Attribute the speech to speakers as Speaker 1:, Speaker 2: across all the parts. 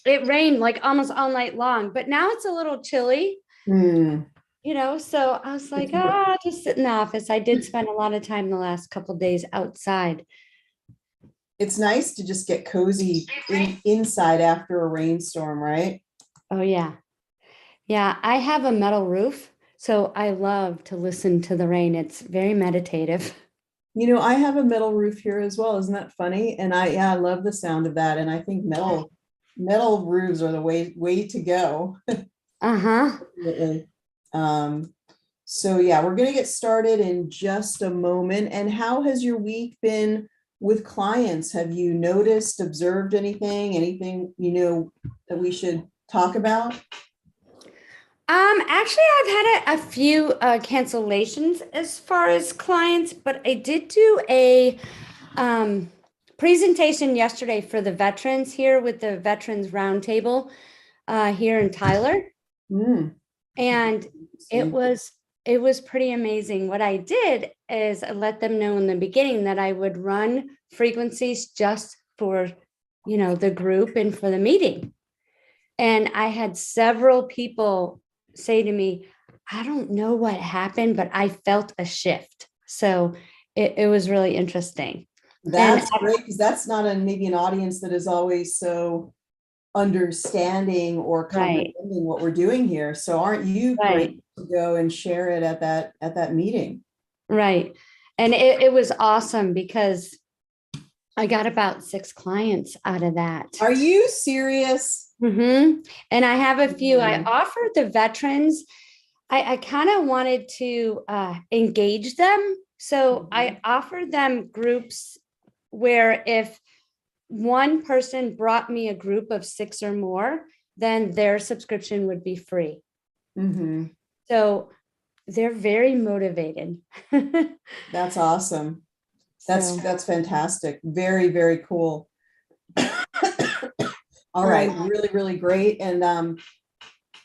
Speaker 1: it rained like almost all night long, but now it's a little chilly,
Speaker 2: Hmm.
Speaker 1: so I was like, I'll just sit in the office. I did spend a lot of time the last couple of days outside.
Speaker 2: It's nice to just get cozy inside after a rainstorm, right?
Speaker 1: Oh, yeah. Yeah, I have a metal roof, so I love to listen to the rain. It's very meditative.
Speaker 2: I have a metal roof here as well. Isn't that funny? And yeah, I love the sound of that. And I think metal roofs are the way to go.
Speaker 1: Uh-huh.
Speaker 2: Absolutely. Um, so yeah, we're gonna get started in just a moment. And how has your week been with clients? Have you noticed, observed anything, that we should talk about?
Speaker 1: Actually, I've had a few cancellations as far as clients, but I did do a um, presentation yesterday for the veterans here with the Veterans Roundtable here in Tyler,
Speaker 2: Hmm.
Speaker 1: and it was it was pretty amazing. What I did is I let them know in the beginning that I would run frequencies just for the group and for the meeting. And I had several people say to me, I don't know what happened, but I felt a shift. So it was really interesting. And
Speaker 2: That's great because that's not maybe an audience that is always so understanding or
Speaker 1: right,
Speaker 2: comprehending what we're doing here. So aren't you great
Speaker 1: right,
Speaker 2: to go and share it at that meeting?
Speaker 1: right. And it was awesome because I got about 6 clients out of that.
Speaker 2: Are you serious?
Speaker 1: And I have a few, I
Speaker 2: Mm.
Speaker 1: offered the veterans, I kind of wanted to engage them. So I offered them groups where if one person brought me a group of 6 or more, then their subscription would be free.
Speaker 2: Mm-hmm.
Speaker 1: So they're very motivated.
Speaker 2: That's awesome. That's
Speaker 1: So
Speaker 2: that's fantastic. Very, very cool. All right, really, really great. And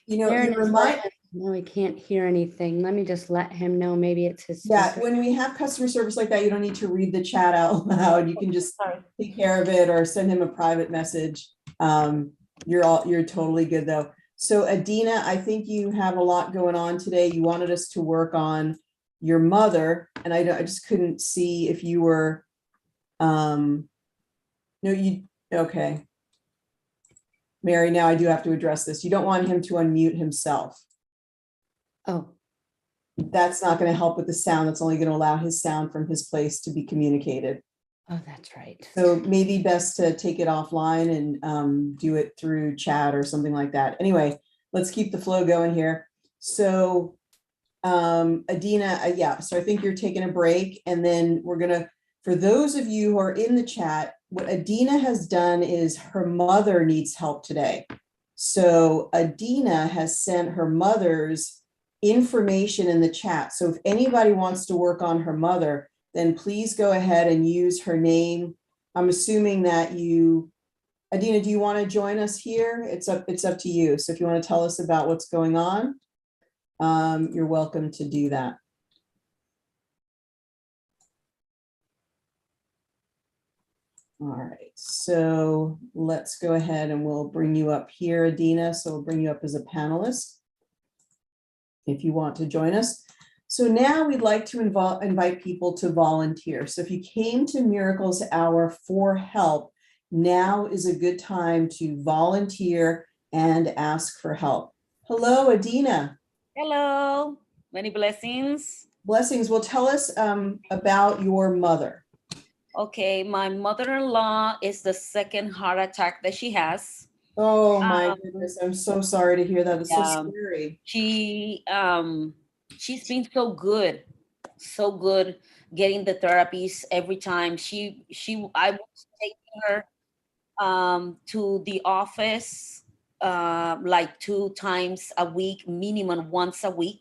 Speaker 2: you
Speaker 1: Aaron is letting
Speaker 2: remind
Speaker 1: us know he can't hear anything. Let me just let him know. Maybe it's his
Speaker 2: yeah,
Speaker 1: speaker.
Speaker 2: when we have customer service like that, you don't need to read the chat out loud. You can just
Speaker 1: Sorry.
Speaker 2: take care of it or send him a private message. You're totally good though. So Adina, I think you have a lot going on today. You wanted us to work on your mother, and I just couldn't see if you were no, you okay. Mary, now I do have to address this. You don't want him to unmute himself.
Speaker 1: Oh,
Speaker 2: That's not going to help with the sound. That's only going to allow his sound from his place to be communicated.
Speaker 1: oh, that's right.
Speaker 2: So maybe best to take it offline and do it through chat or something like that. Anyway, let's keep the flow going here. So Adina, yeah, so I think you're taking a break, and then we're gonna, for those of you who are in the chat, what Adina has done is her mother needs help today. So Adina has sent her mother's information in the chat. So if anybody wants to work on her mother, then please go ahead and use her name. I'm assuming that Adina, do you want to join us here? It's up to you. So if you want to tell us about what's going on, you're welcome to do that. All right, so let's go ahead and we'll bring you up here, Adina. So we'll bring you up as a panelist if you want to join us. So now we'd like to invite people to volunteer. So if you came to Miracles Hour for help, now is a good time to volunteer and ask for help. Hello, Adina.
Speaker 3: Hello, many blessings.
Speaker 2: Blessings. Well, tell us about your mother.
Speaker 3: Okay, my mother-in-law is the second heart attack that she has.
Speaker 2: Oh my goodness, I'm so sorry to hear that. It's so scary.
Speaker 3: She's been so good getting the therapies every time. I was taking her to the office like 2 times a week, minimum once a week.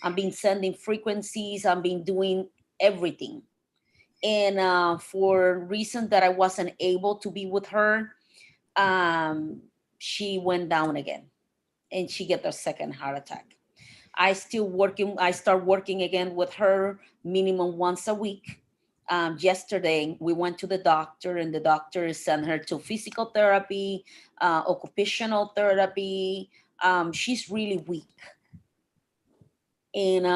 Speaker 3: I've been sending frequencies, I've been doing everything. And for reasons that I wasn't able to be with her, she went down again and she get a second heart attack. I start working again with her minimum once a week. yesterday we went to the doctor, and the doctor sent her to physical therapy, occupational therapy. She's really weak. And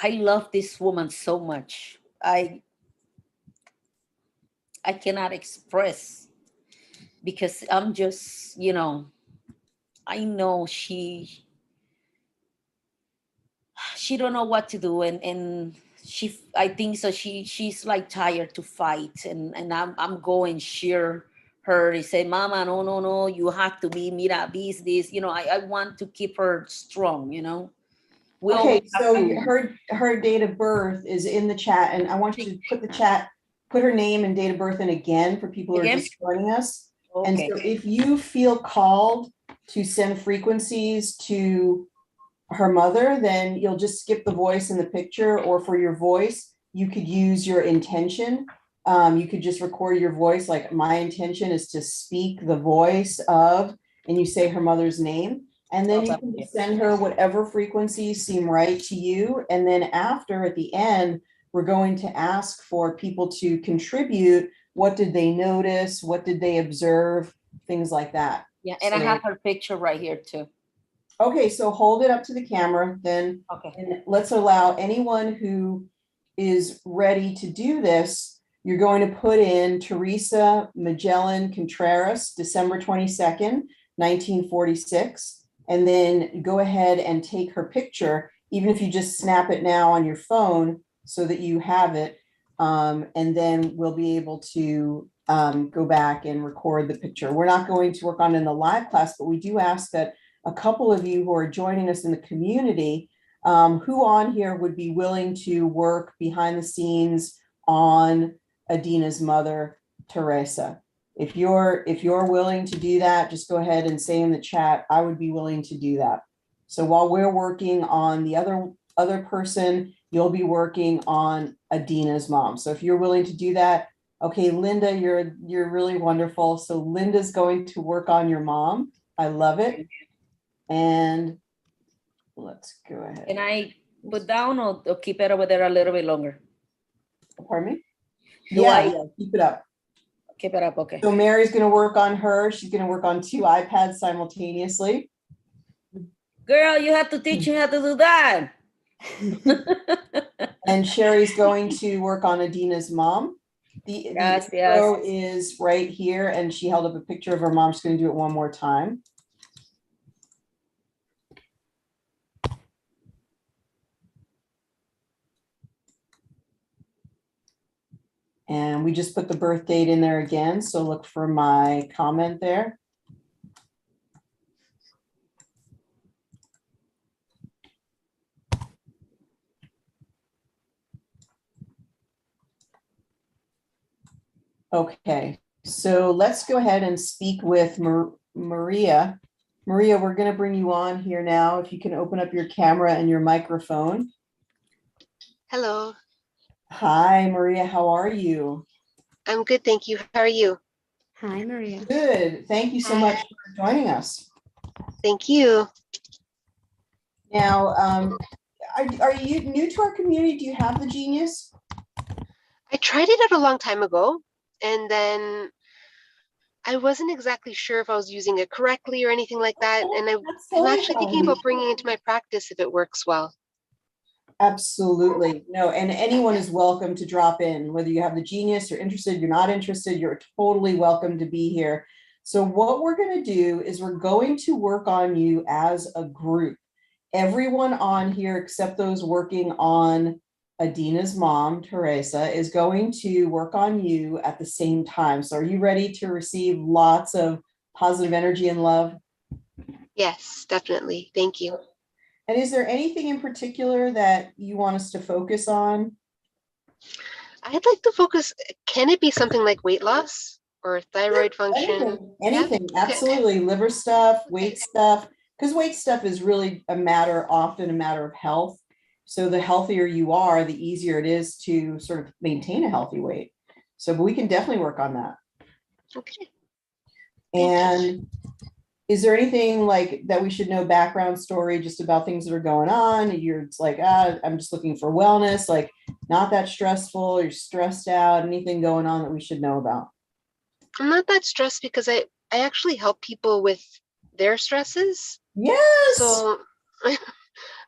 Speaker 3: I love this woman so much. I cannot express, because I'm just, I know she don't know what to do, and I think so she's like tired to fight, and I'm going cheer her and say, mama, no, you have to be, mira, this, I want to keep her strong. We
Speaker 2: Okay,
Speaker 3: always have
Speaker 2: so
Speaker 3: to-
Speaker 2: her date of birth is in the chat, and I want you to put her name and date of birth in again for people who are
Speaker 3: Again?
Speaker 2: just joining us. And
Speaker 3: Okay.
Speaker 2: so if you feel called to send frequencies to her mother, then you'll just skip the voice in the picture, or for your voice, you could use your intention. You could just record your voice, like, my intention is to speak the voice of, and you say her mother's name. And then you can send her whatever frequencies seem right to you. And then after, at the end, we're going to ask for people to contribute. What did they notice? What did they observe? Things like that.
Speaker 3: Yeah, and I have her picture right here too.
Speaker 2: Okay, so hold it up to the camera then.
Speaker 3: Okay.
Speaker 2: And let's allow anyone who is ready to do this. You're going to put in Teresa Magellan Contreras, December 22nd, 1946. And then go ahead and take her picture, even if you just snap it now on your phone so that you have it. And then we'll be able to go back and record the picture. We're not going to work on it in the live class, but we do ask that a couple of you who are joining us in the community, who on here would be willing to work behind the scenes on Adina's mother, Teresa. If you're willing to do that, just go ahead and say in the chat, I would be willing to do that. So while we're working on the other person, you'll be working on Adina's mom. So if you're willing to do that, okay, Linda, you're really wonderful. So Linda's going to work on your mom. I love it. And let's go ahead.
Speaker 3: Can I put down or keep it over there a little bit longer?
Speaker 2: Pardon me?
Speaker 3: Do
Speaker 2: Yeah,
Speaker 3: I-
Speaker 2: keep it up.
Speaker 3: Keep it up, okay.
Speaker 2: So Mary's going to work on her. She's going to work on 2 iPads simultaneously.
Speaker 3: Girl, you have to teach me how to do that.
Speaker 2: And Sherry's going to work on Adina's mom. The intro is right here, and she held up a picture of her mom. She's going to do it one more time. And we just put the birth date in there again, so look for my comment there. Okay, so let's go ahead and speak with Maria. Maria, we're going to bring you on here now. If you can open up your camera and your microphone.
Speaker 4: Hello.
Speaker 2: Hi, Maria, how are you?
Speaker 4: I'm good, thank you. How are you?
Speaker 1: Hi, Maria.
Speaker 2: Good. Thank you so much for joining us.
Speaker 4: Thank you.
Speaker 2: Now, are you new to our community? Do you have the Genius?
Speaker 4: I tried it out a long time ago, and then I wasn't exactly sure if I was using it correctly or anything like that. And I'm actually thinking about bringing it into my practice if it works well.
Speaker 2: Absolutely. No, and anyone is welcome to drop in, whether you have the Genius, you're interested, you're not interested, you're totally welcome to be here. So what we're going to do is we're going to work on you as a group. Everyone on here, except those working on Adina's mom, Teresa, is going to work on you at the same time. So are you ready to receive lots of positive energy and love?
Speaker 4: Yes, definitely. Thank you.
Speaker 2: And is there anything in particular that you want us to focus on?
Speaker 4: I'd like to focus, can it be something like weight loss or thyroid function?
Speaker 2: Anything,
Speaker 4: Yeah?
Speaker 2: absolutely. Liver stuff, weight stuff, because weight stuff is really often a matter of health. So the healthier you are, the easier it is to sort of maintain a healthy weight. So, but we can definitely work on that.
Speaker 4: Okay.
Speaker 2: And is there anything like that we should know, background story, just about things that are going on? You're just like, I'm just looking for wellness. Like, not that stressful, you're stressed out, anything going on that we should know about?
Speaker 4: I'm not that stressed because I actually help people with their stresses.
Speaker 2: Yes.
Speaker 4: So,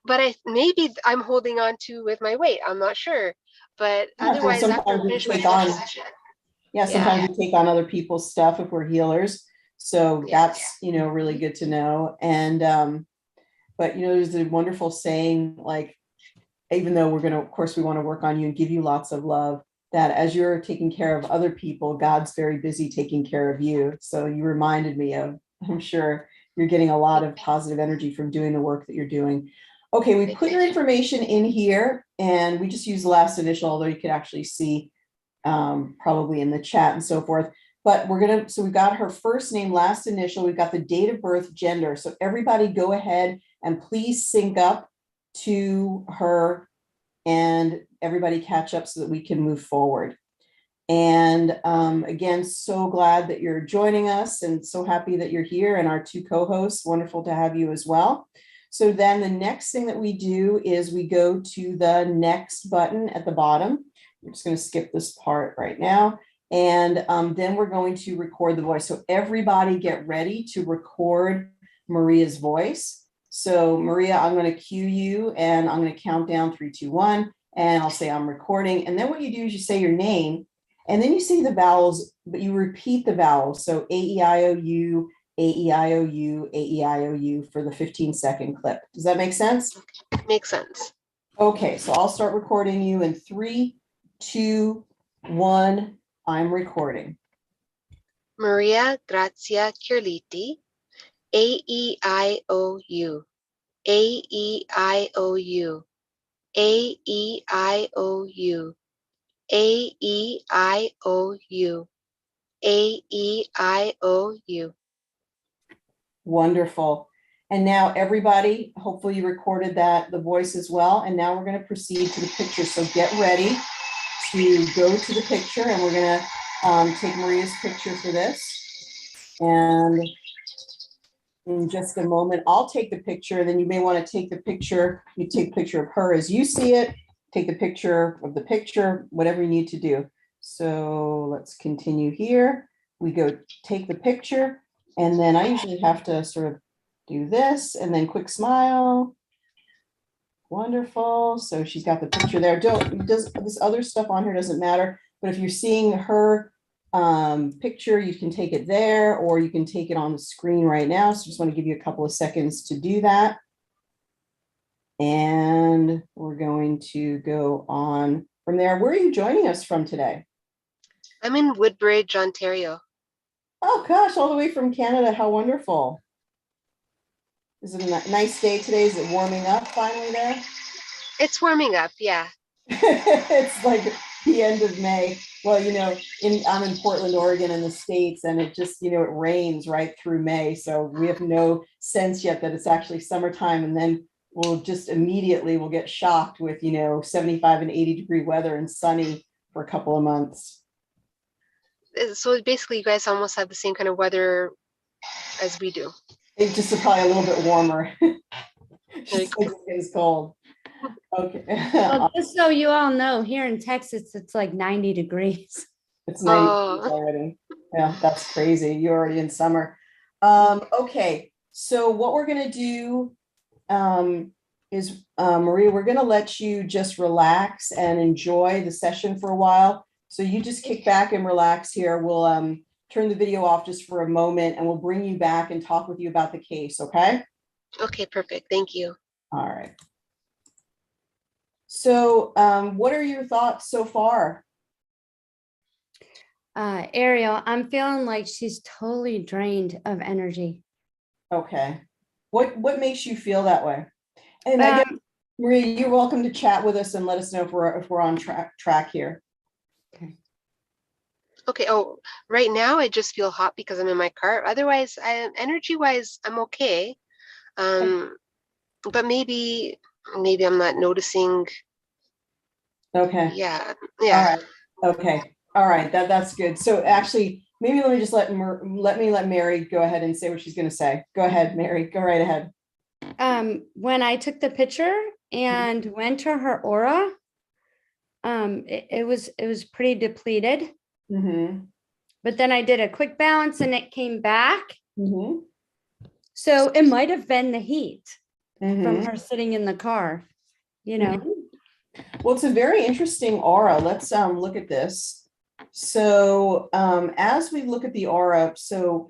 Speaker 4: but maybe I'm holding on to with my weight. I'm not sure. But
Speaker 2: Yeah,
Speaker 4: otherwise, after I
Speaker 2: sometimes we
Speaker 4: finish my
Speaker 2: take on,
Speaker 4: session,
Speaker 2: sometimes we take on other people's stuff if we're healers. So that's, really good to know. And, but, there's a wonderful saying, like, even though of course, we want to work on you and give you lots of love, that as you're taking care of other people, God's very busy taking care of you. So you reminded me of, I'm sure you're getting a lot of positive energy from doing the work that you're doing. Okay, we put your information in here and we just use the last initial, although you could actually see probably in the chat and so forth. But so we've got her first name, last initial, we've got the date of birth, gender. So everybody go ahead and please sync up to her and everybody catch up so that we can move forward. And again, so glad that you're joining us and so happy that you're here, and our two co-hosts, wonderful to have you as well. So then the next thing that we do is we go to the next button at the bottom. I'm just going to skip this part right now. And then we're going to record the voice. So everybody get ready to record Maria's voice. So Maria, I'm going to cue you and I'm going to count down 3, 2, 1, and I'll say I'm recording. And then what you do is you say your name and then you say the vowels, but you repeat the vowels. So A-E-I-O-U, A-E-I-O-U, A-E-I-O-U for the 15-second clip. Does that make sense?
Speaker 4: Makes sense.
Speaker 2: Okay, so I'll start recording you in 3, 2, 1. I'm recording.
Speaker 4: Maria Grazia Chiarliti, A-E-I-O-U, A-E-I-O-U, A-E-I-O-U, A-E-I-O-U, A-E-I-O-U.
Speaker 2: Wonderful. And now everybody, hopefully you recorded the voice as well. And now we're going to proceed to the picture. So get ready to go to the picture, and we're going to take Maria's picture for this. And in just a moment, I'll take the picture, and then you may want to take the picture. You take a picture of her as you see it, take the picture of the picture, whatever you need to do. So let's continue here. We go take the picture, and then I usually have to sort of do this and then quick smile. Wonderful. So she's got the picture there. This other stuff on here doesn't matter, but if you're seeing her picture, you can take it there or you can take it on the screen right now. So just want to give you a couple of seconds to do that. And we're going to go on from there. Where are you joining us from today?
Speaker 4: I'm in Woodbridge, Ontario.
Speaker 2: Oh gosh, all the way from Canada. How wonderful. Is it a nice day today? Is it warming up finally there?
Speaker 4: It's warming up, yeah.
Speaker 2: It's like the end of May. Well, I'm in Portland, Oregon in the States, and it just, it rains right through May. So we have no sense yet that it's actually summertime. And then we'll get shocked with, 75 and 80-degree weather and sunny for a couple of months.
Speaker 4: So basically you guys almost have the same kind of weather as we do.
Speaker 2: It's just probably a little bit warmer. It's cold. Okay.
Speaker 1: Well, just so you all know, here in Texas, it's like 90 degrees.
Speaker 2: It's 90 degrees already. Yeah, that's crazy. You're already in summer. Okay, so what we're going to do is, Maria, we're going to let you just relax and enjoy the session for a while. So you just kick back and relax here. We'll turn the video off just for a moment, and we'll bring you back and talk with you about the case, okay?
Speaker 4: Okay, perfect. Thank you.
Speaker 2: All right. So what are your thoughts so far?
Speaker 1: Ariel, I'm feeling like she's totally drained of energy.
Speaker 2: Okay. What makes you feel that way? And again, Maria, you're welcome to chat with us and let us know if we're on track here.
Speaker 1: Okay.
Speaker 4: Okay. Oh, right now I just feel hot because I'm in my car. Otherwise, energy-wise, I'm okay. But maybe I'm not noticing.
Speaker 2: Okay.
Speaker 4: Yeah.
Speaker 2: All right. Okay. All right. That's good. So actually, maybe let me just let Mary go ahead and say what she's going to say. Go ahead, Mary. Go right ahead.
Speaker 1: When I took the picture and went to her aura, it was pretty depleted.
Speaker 2: Mm-hmm.
Speaker 1: But then I did a quick balance and it came back.
Speaker 2: Mm-hmm.
Speaker 1: So it might have been the heat
Speaker 2: Mm-hmm.
Speaker 1: from her sitting in the car, you know.
Speaker 2: Well, it's a very interesting aura. Let's look at this. So as we look at the aura, so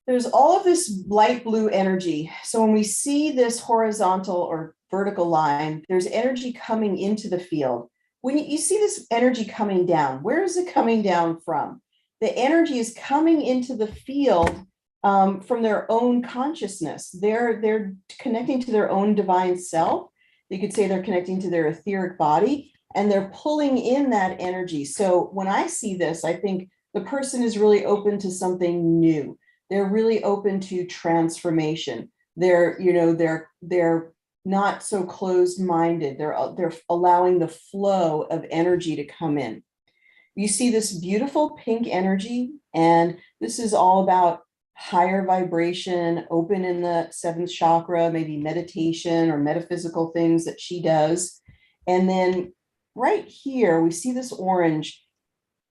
Speaker 2: there's all of this light blue energy. So when we see this horizontal or vertical line, there's energy coming into the field. When you see this energy coming down, where is it coming down from? The energy is coming into the field from their own consciousness. They're connecting to their own divine self. You could say they're connecting to their etheric body, and they're pulling in that energy. So when I see this, I think the person is really open to something new. They're really open to transformation. They're not so closed-minded. They're allowing the flow of energy to come in. You see this beautiful pink energy, and this is all about higher vibration, open in the seventh chakra, maybe meditation or metaphysical things that she does. And then right here, we see this orange.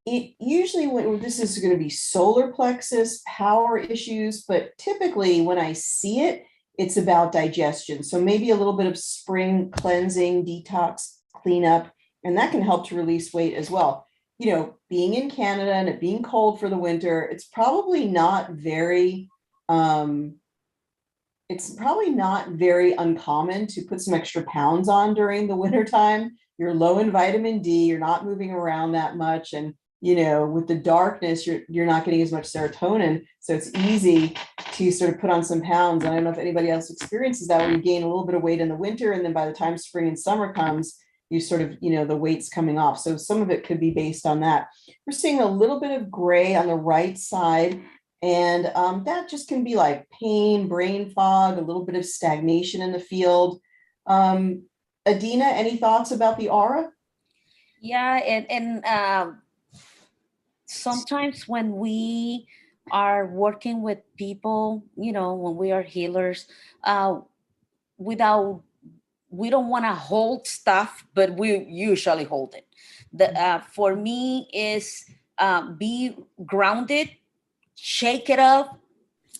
Speaker 2: It usually, when this is going to be solar plexus, power issues, but typically when I see it, it's about digestion. So maybe a little bit of spring cleansing, detox, cleanup, and that can help to release weight as well. You know, being in Canada and it being cold for the winter, it's probably not very uncommon to put some extra pounds on during the winter time. You're low in vitamin D, you're not moving around that much, and you know, with the darkness, you're not getting as much serotonin, so it's easy to sort of put on some pounds. And I don't know if anybody else experiences that, where you gain a little bit of weight in the winter, and then by the time spring and summer comes, you sort of, you know, the weight's coming off. So some of it could be based on that. We're seeing a little bit of gray on the right side, and that just can be like pain, brain fog, a little bit of stagnation in the field. Adina, any thoughts about the aura?
Speaker 3: Yeah, and sometimes when we are working with people, you know, when we are healers, without we don't want to hold stuff, but we usually hold it. For me is be grounded, shake it up,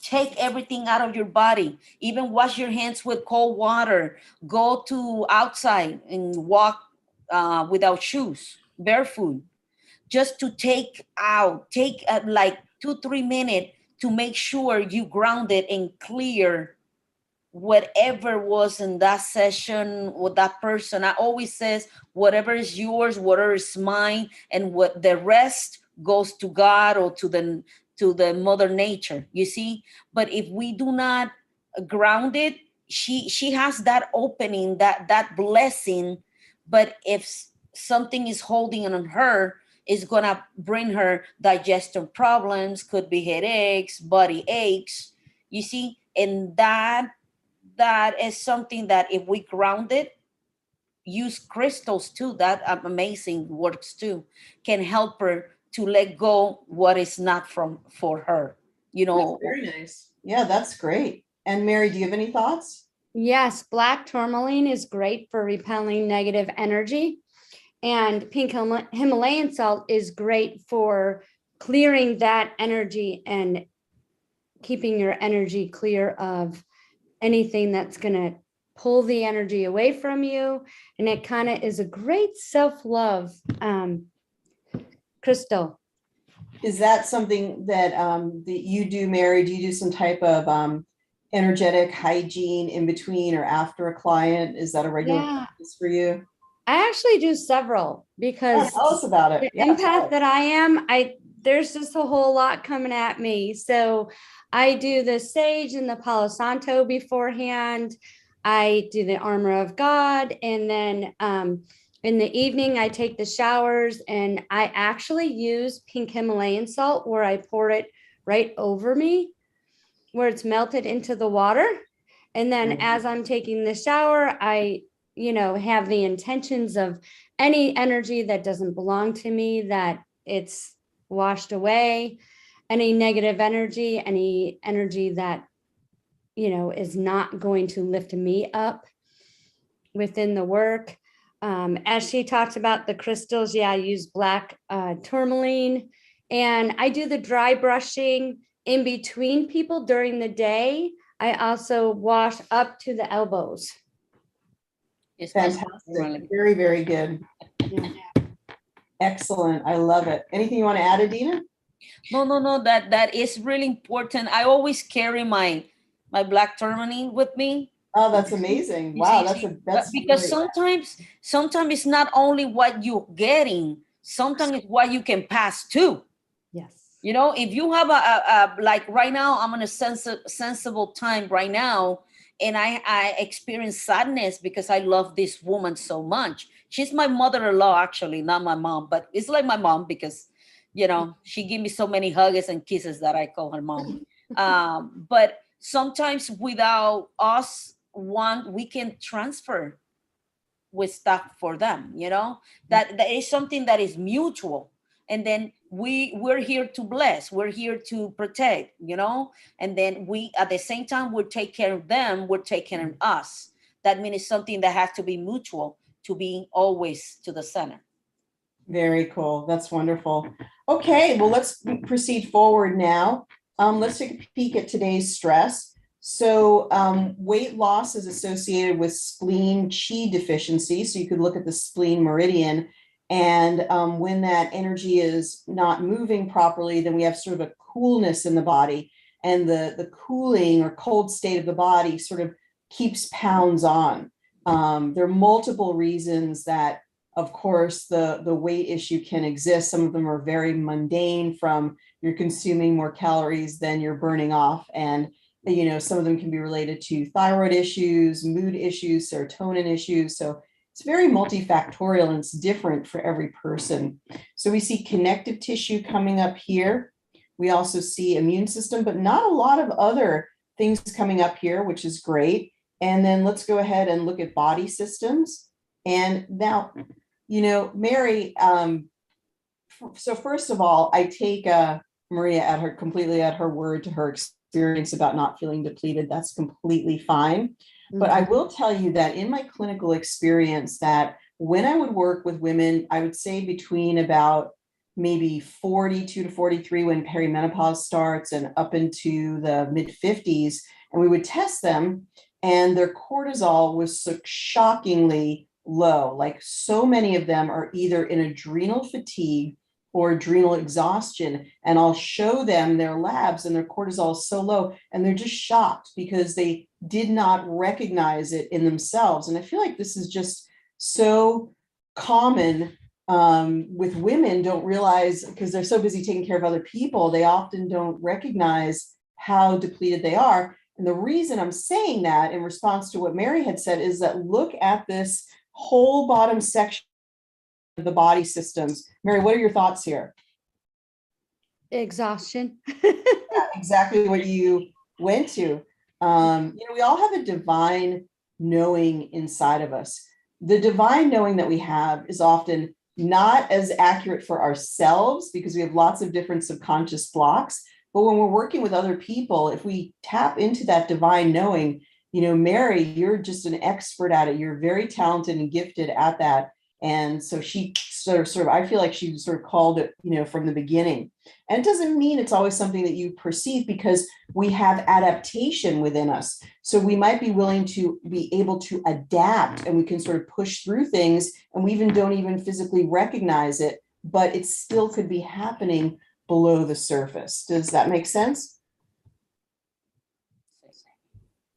Speaker 3: take everything out of your body, even wash your hands with cold water, go to outside and walk without shoes, barefoot, just to take like 2-3 minutes to make sure you grounded and clear whatever was in that session with that person. I always says whatever is yours, whatever is mine, and what the rest goes to God or to the mother nature, you see. But if we do not ground it, she has that opening, that blessing. But if something is holding on her, it's gonna bring her digestion problems, could be headaches, body aches, you see. And that is something that if we ground it, use crystals too, that amazing works too, can help her to let go what is not for her, you know.
Speaker 2: That's very nice. Yeah, that's great. And Mary, do you have any thoughts?
Speaker 1: Yes, black tourmaline is great for repelling negative energy. And pink Himalayan salt is great for clearing that energy and keeping your energy clear of anything that's going to pull the energy away from you. And it kind of is a great self-love crystal.
Speaker 2: Is that something that that you do, Mary? Do you do some type of energetic hygiene in between or after a client? Is that a regular practice for you?
Speaker 1: I actually do several because
Speaker 2: tell us about it.
Speaker 1: The empath that I am, there's just a whole lot coming at me. So I do the sage and the Palo Santo beforehand. I do the armor of God. And then in the evening, I take the showers, and I actually use pink Himalayan salt where I pour it right over me, where it's melted into the water. And then as I'm taking the shower, I, have the intentions of any energy that doesn't belong to me, that it's washed away, any negative energy, any energy that, is not going to lift me up within the work. As she talked about the crystals, yeah, I use black tourmaline, and I do the dry brushing in between people during the day. I also wash up to the elbows.
Speaker 3: It's
Speaker 2: Fantastic.
Speaker 3: really
Speaker 2: Very, very good.
Speaker 1: Yeah.
Speaker 2: Excellent. I love it. Anything you want to add, Adina?
Speaker 3: no. That is really important. I always carry my black tourmaline with me.
Speaker 2: Oh, that's amazing.
Speaker 3: You
Speaker 2: Wow,
Speaker 3: see,
Speaker 2: that's
Speaker 3: because
Speaker 2: great.
Speaker 3: sometimes it's not only what you're getting, sometimes it's what you can pass too.
Speaker 1: Yes.
Speaker 3: You know, if you have a like right now, I'm in a sensible time right now, and I experience sadness because I love this woman so much. She's my mother-in-law, actually, not my mom, but it's like my mom because, you know, she gave me so many hugs and kisses that I call her mom. But sometimes without us we can transfer with stuff for them, you know, that is something that is mutual. And then we're here to bless, we're here to protect, you know, and then we at the same time we'll take care of them, we're taking care of us. That means it's something that has to be mutual to be always to the center.
Speaker 2: Very cool. That's wonderful. Okay, well, let's proceed forward now. Let's take a peek at today's stress. So weight loss is associated with spleen qi deficiency. So you could look at the spleen meridian. And when that energy is not moving properly, then we have sort of a coolness in the body. And the cooling or cold state of the body sort of keeps pounds on. There are multiple reasons that, of course, the weight issue can exist. Some of them are very mundane, from you're consuming more calories than you're burning off. And, you know, some of them can be related to thyroid issues, mood issues, serotonin issues. So it's very multifactorial and it's different for every person. So we see connective tissue coming up here. We also see immune system, but not a lot of other things coming up here, which is great. And then let's go ahead and look at body systems. And now, you know, Mary, so first of all, I take Maria completely at her word to her experience about not feeling depleted. That's completely fine. But I will tell you that in my clinical experience, that when I would work with women, I would say between about maybe 42 to 43 when perimenopause starts and up into the mid 50s, and we would test them, and their cortisol was so shockingly low. Like, so many of them are either in adrenal fatigue or adrenal exhaustion. And I'll show them their labs and their cortisol is so low, and they're just shocked because they did not recognize it in themselves. And I feel like this is just so common with women. Don't realize, because they're so busy taking care of other people, they often don't recognize how depleted they are. And the reason I'm saying that, in response to what Mary had said, is that look at this whole bottom section of the body systems. Mary, what are your thoughts here?
Speaker 1: Exhaustion.
Speaker 2: Exactly what you went to. You know, we all have a divine knowing inside of us. The divine knowing that we have is often not as accurate for ourselves because we have lots of different subconscious blocks. But when we're working with other people, if we tap into that divine knowing, you know, Mary, you're just an expert at it. You're very talented and gifted at that. And so she sort of, I feel like she sort of called it, you know, from the beginning. And it doesn't mean it's always something that you perceive, because we have adaptation within us. So we might be willing to be able to adapt, and we can sort of push through things, and we don't even physically recognize it, but it still could be happening below the surface. Does that make sense?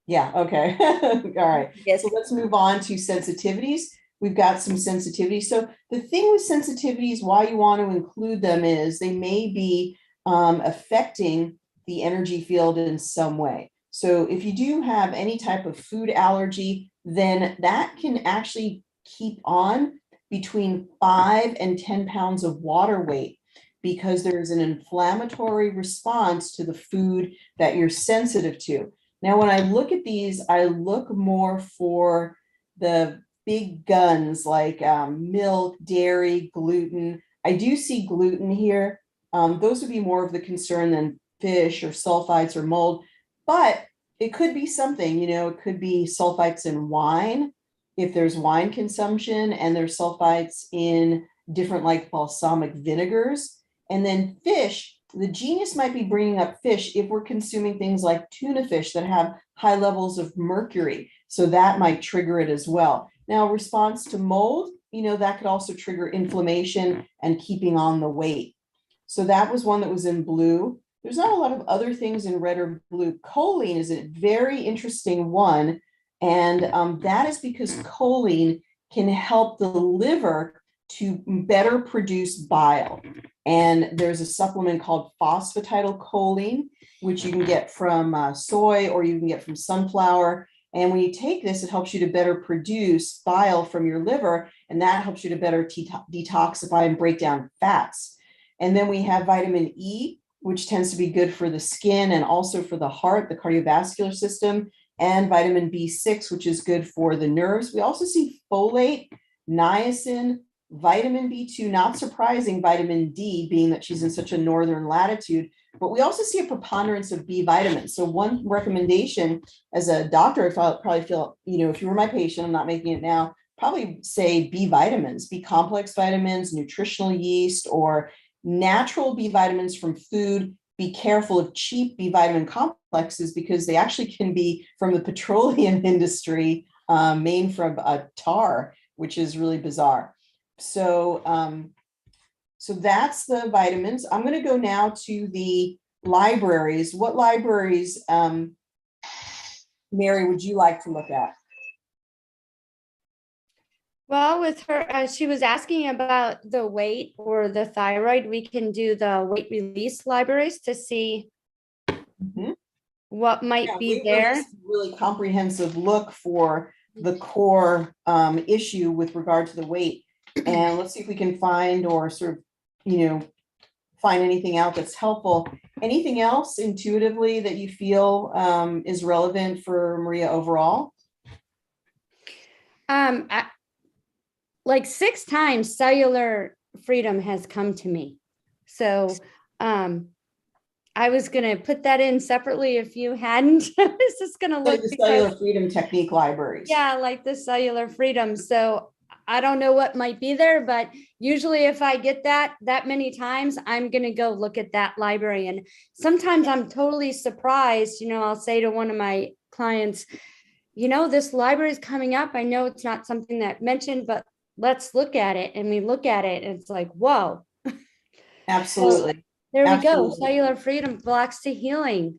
Speaker 2: Yeah, okay. All right.
Speaker 3: Yes.
Speaker 2: So let's move on to sensitivities. We've got some sensitivities. So the thing with sensitivities, why you want to include them, is they may be affecting the energy field in some way. So if you do have any type of food allergy, then that can actually keep on between 5 and 10 pounds of water weight, because there's an inflammatory response to the food that you're sensitive to. Now, when I look at these, I look more for the big guns like milk, dairy, gluten. I do see gluten here. Those would be more of the concern than fish or sulfites or mold, but it could be something, you know, it could be sulfites in wine. if there's wine consumption, and there's sulfites in different like balsamic vinegars. And then fish, the genius might be bringing up fish if we're consuming things like tuna fish that have high levels of mercury. So that might trigger it as well. Now, response to mold, that could also trigger inflammation and keeping on the weight. So that was one that was in blue. There's not a lot of other things in red or blue. Choline is a very interesting one. And that is because choline can help the liver to better produce bile. And there's a supplement called phosphatidylcholine, which you can get from soy or you can get from sunflower. And when you take this, it helps you to better produce bile from your liver, and that helps you to better detoxify and break down fats. And then we have vitamin E, which tends to be good for the skin and also for the heart, the cardiovascular system, and vitamin B6, which is good for the nerves. We also see folate, niacin, vitamin B2, not surprising, vitamin D, being that she's in such a northern latitude, but we also see a preponderance of B vitamins. So one recommendation as a doctor, if I probably feel, if you were my patient, I'm not making it now, probably say B vitamins, B complex vitamins, nutritional yeast, or natural B vitamins from food. Be careful of cheap B vitamin complexes because they actually can be from the petroleum industry, made from tar, which is really bizarre. So, so that's the vitamins. I'm going to go now to the libraries. What libraries, Mary, would you like to look at?
Speaker 1: Well, with her, she was asking about the weight or the thyroid. We can do the weight release libraries to see what might be there.
Speaker 2: Really comprehensive look for the core issue with regard to the weight. And let's see if we can find or sort of, find anything out that's helpful. Anything else intuitively that you feel is relevant for Maria overall?
Speaker 1: Like 6 times cellular freedom has come to me. So I was going to put that in separately if you hadn't. I was just going to look.
Speaker 2: The cellular freedom technique libraries.
Speaker 1: Yeah, like the cellular freedom. So I don't know what might be there, but usually if I get that many times, I'm going to go look at that library. And sometimes I'm totally surprised. I'll say to one of my clients, this library is coming up. I know it's not something that mentioned, but let's look at it. And we look at it and it's like, whoa.
Speaker 2: Absolutely.
Speaker 1: So there we
Speaker 2: Absolutely.
Speaker 1: go. Cellular freedom blocks to healing.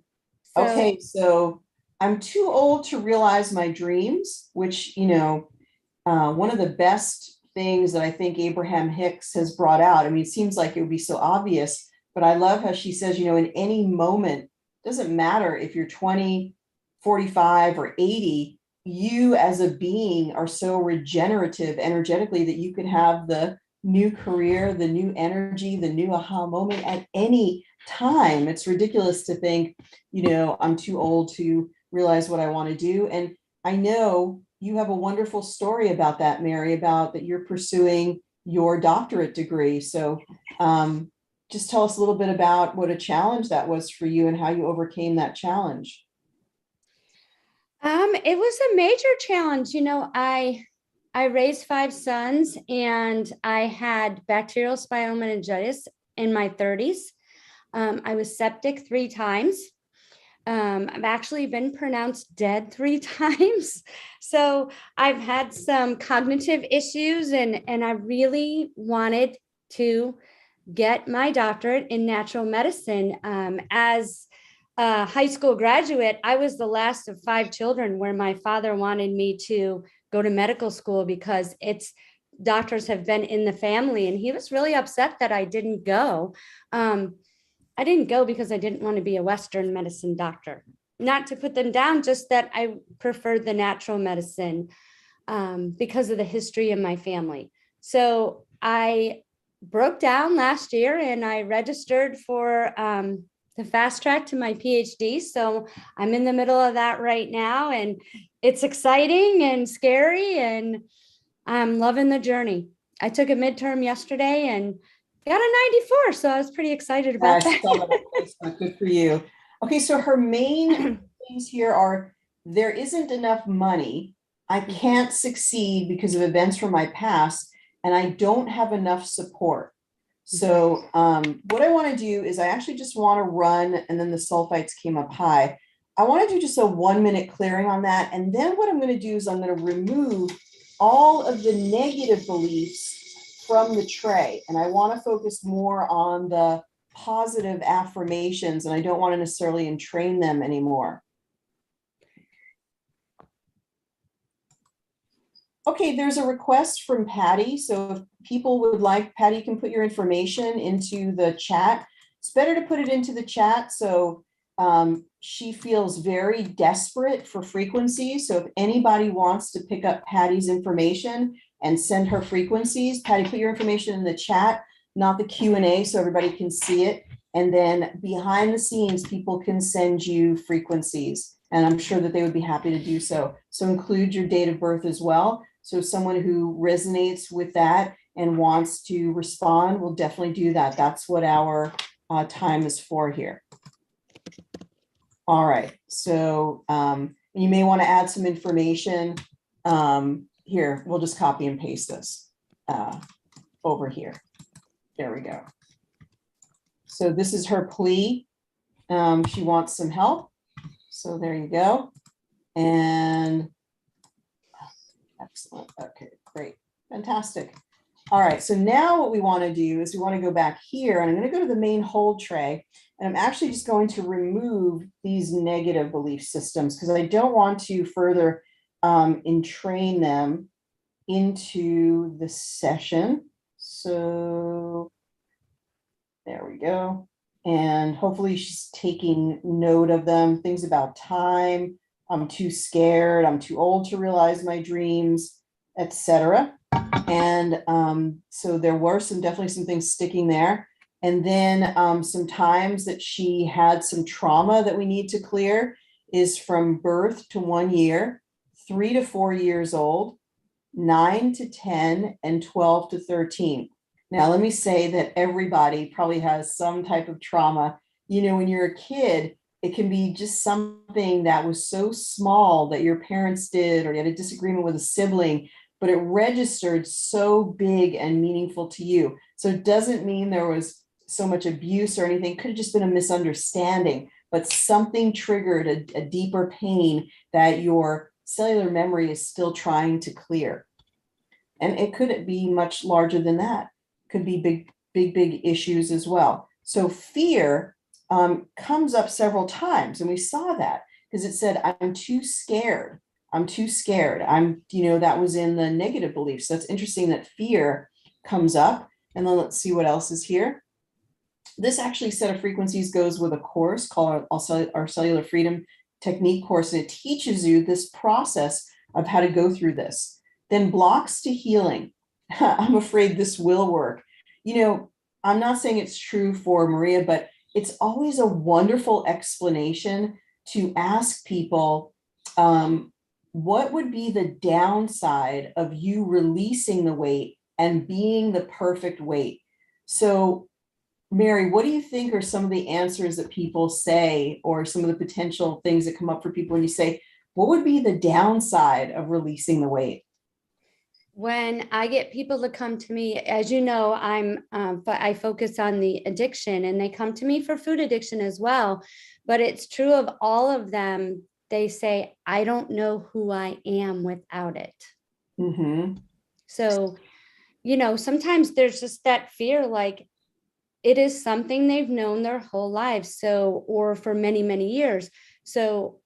Speaker 1: So,
Speaker 2: okay. So I'm too old to realize my dreams, which, one of the best things that I think Abraham Hicks has brought out. I mean, it seems like it would be so obvious, but I love how she says, in any moment, doesn't matter if you're 20, 45 or 80, you as a being are so regenerative energetically that you can have the new career, the new energy, the new aha moment at any time. It's ridiculous to think, I'm too old to realize what I want to do. And I know you have a wonderful story about that, Mary, about that you're pursuing your doctorate degree. So just tell us a little bit about what a challenge that was for you and how you overcame that challenge.
Speaker 1: It was a major challenge. I raised 5 sons and I had bacterial spinal meningitis in my 30s. I was septic 3 times. I've actually been pronounced dead 3 times. So I've had some cognitive issues and I really wanted to get my doctorate in natural medicine. As a high school graduate, I was the last of 5 children where my father wanted me to go to medical school because doctors have been in the family. And he was really upset that I didn't go. I didn't go because I didn't want to be a Western medicine doctor. Not to put them down, just that I preferred the natural medicine because of the history of my family. So I broke down last year and I registered for the fast track to my PhD. So I'm in the middle of that right now and it's exciting and scary and I'm loving the journey. I took a midterm yesterday and got a 94. So I was pretty excited about that.
Speaker 2: Good for you. Okay. So her main things here are there isn't enough money I can't succeed because of events from my past, and I don't have enough support. So what I want to do is I actually just want to run, and then the sulfites came up high. I want to do just a 1-minute clearing on that. And then what I'm going to do is I'm going to remove all of the negative beliefs from the tray. And I want to focus more on the positive affirmations, and I don't want to necessarily entrain them anymore. Okay, there's a request from Patty. So if people would like, Patty, you can put your information into the chat. It's better to put it into the chat. So she feels very desperate for frequencies. So if anybody wants to pick up Patty's information and send her frequencies, Patty, put your information in the chat, not the Q&A, so everybody can see it. And then behind the scenes, people can send you frequencies. And I'm sure that they would be happy to do so. So include your date of birth as well. So someone who resonates with that and wants to respond will definitely do that. That's what our time is for here. All right. So you may want to add some information. Here, we'll just copy and paste this over here. There we go. So this is her plea. She wants some help. So there you go. And excellent. Okay, great. Fantastic. All right. So now what we want to do is we want to go back here, and I'm going to go to the main hold tray, and I'm actually just going to remove these negative belief systems because I don't want to further entrain them into the session. So there we go. And hopefully she's taking note of them. Things about time. I'm too scared. I'm too old to realize my dreams, etc. And so there were definitely some things sticking there. And then some times that she had some trauma that we need to clear is from birth to 1 year, 3 to 4 years old, 9 to 10, and 12 to 13. Now, let me say that everybody probably has some type of trauma. You know, when you're a kid, it can be just something that was so small that your parents did, or you had a disagreement with a sibling, but it registered so big and meaningful to you. So it doesn't mean there was so much abuse or anything. It could have just been a misunderstanding, but something triggered a deeper pain that your cellular memory is still trying to clear. And it could be much larger than that. Could be big issues as well. So fear comes up several times, and we saw that because it said, I'm too scared. I'm too scared. That was in the negative beliefs. So it's interesting that fear comes up. And then let's see what else is here. This actually set of frequencies goes with a course called our Cellular Freedom Technique course, and it teaches you this process of how to go through this. Then blocks to healing. I'm afraid this will work. I'm not saying it's true for Maria, but it's always a wonderful explanation to ask people, what would be the downside of you releasing the weight and being the perfect weight? So, Mary, what do you think are some of the answers that people say, or some of the potential things that come up for people when you say, what would be the downside of releasing the weight?
Speaker 1: When I get people to come to me, as you know, I focus on the addiction, and they come to me for food addiction as well. But it's true of all of them. They say, I don't know who I am without it. Mm-hmm. So, sometimes there's just that fear, like it is something they've known their whole lives. So, or for many, many years. So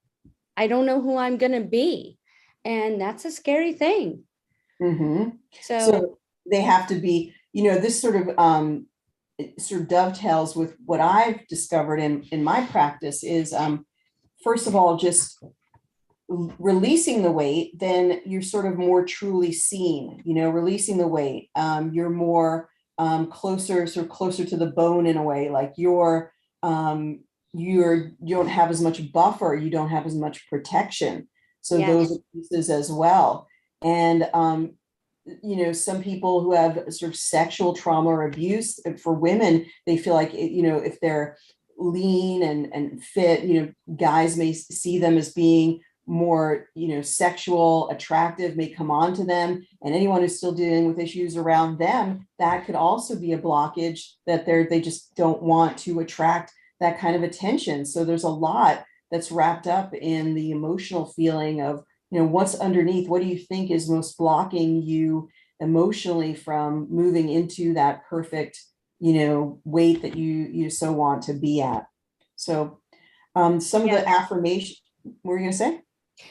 Speaker 1: I don't know who I'm going to be. And that's a scary thing.
Speaker 2: Mm-hmm. So they have to be, this sort of dovetails with what I've discovered in my practice is, first of all, just releasing the weight, then you're sort of more truly seen, releasing the weight. You're more closer to the bone in a way, like you don't have as much buffer, you don't have as much protection. So yes. Those are pieces as well. And, some people who have sort of sexual trauma or abuse, for women, they feel like, if they're lean and fit, guys may see them as being more, sexual, attractive may come on to them. And anyone who's still dealing with issues around them, that could also be a blockage that they just don't want to attract that kind of attention. So there's a lot that's wrapped up in the emotional feeling of, what's underneath. What do you think is most blocking you emotionally from moving into that perfect, weight that you so want to be at? So some of the affirmation, what were you going to say?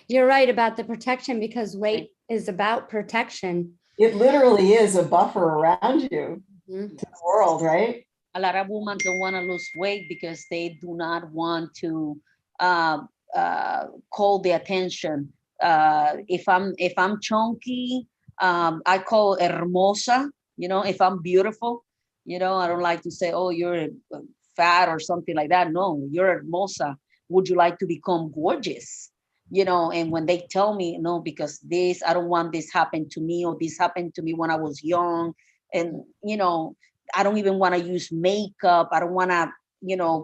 Speaker 1: You're right about the protection, because weight is about protection.
Speaker 2: It literally is a buffer around you to the world, right?
Speaker 3: A lot of women don't want to lose weight because they do not want to call the attention. If I'm chunky, I call hermosa. If I'm beautiful, I don't like to say, oh, you're fat or something like that. No, you're hermosa. Would you like to become gorgeous? And when they tell me, no, because I don't want this happen to me, or this happened to me when I was young. And, I don't even want to use makeup. I don't want to,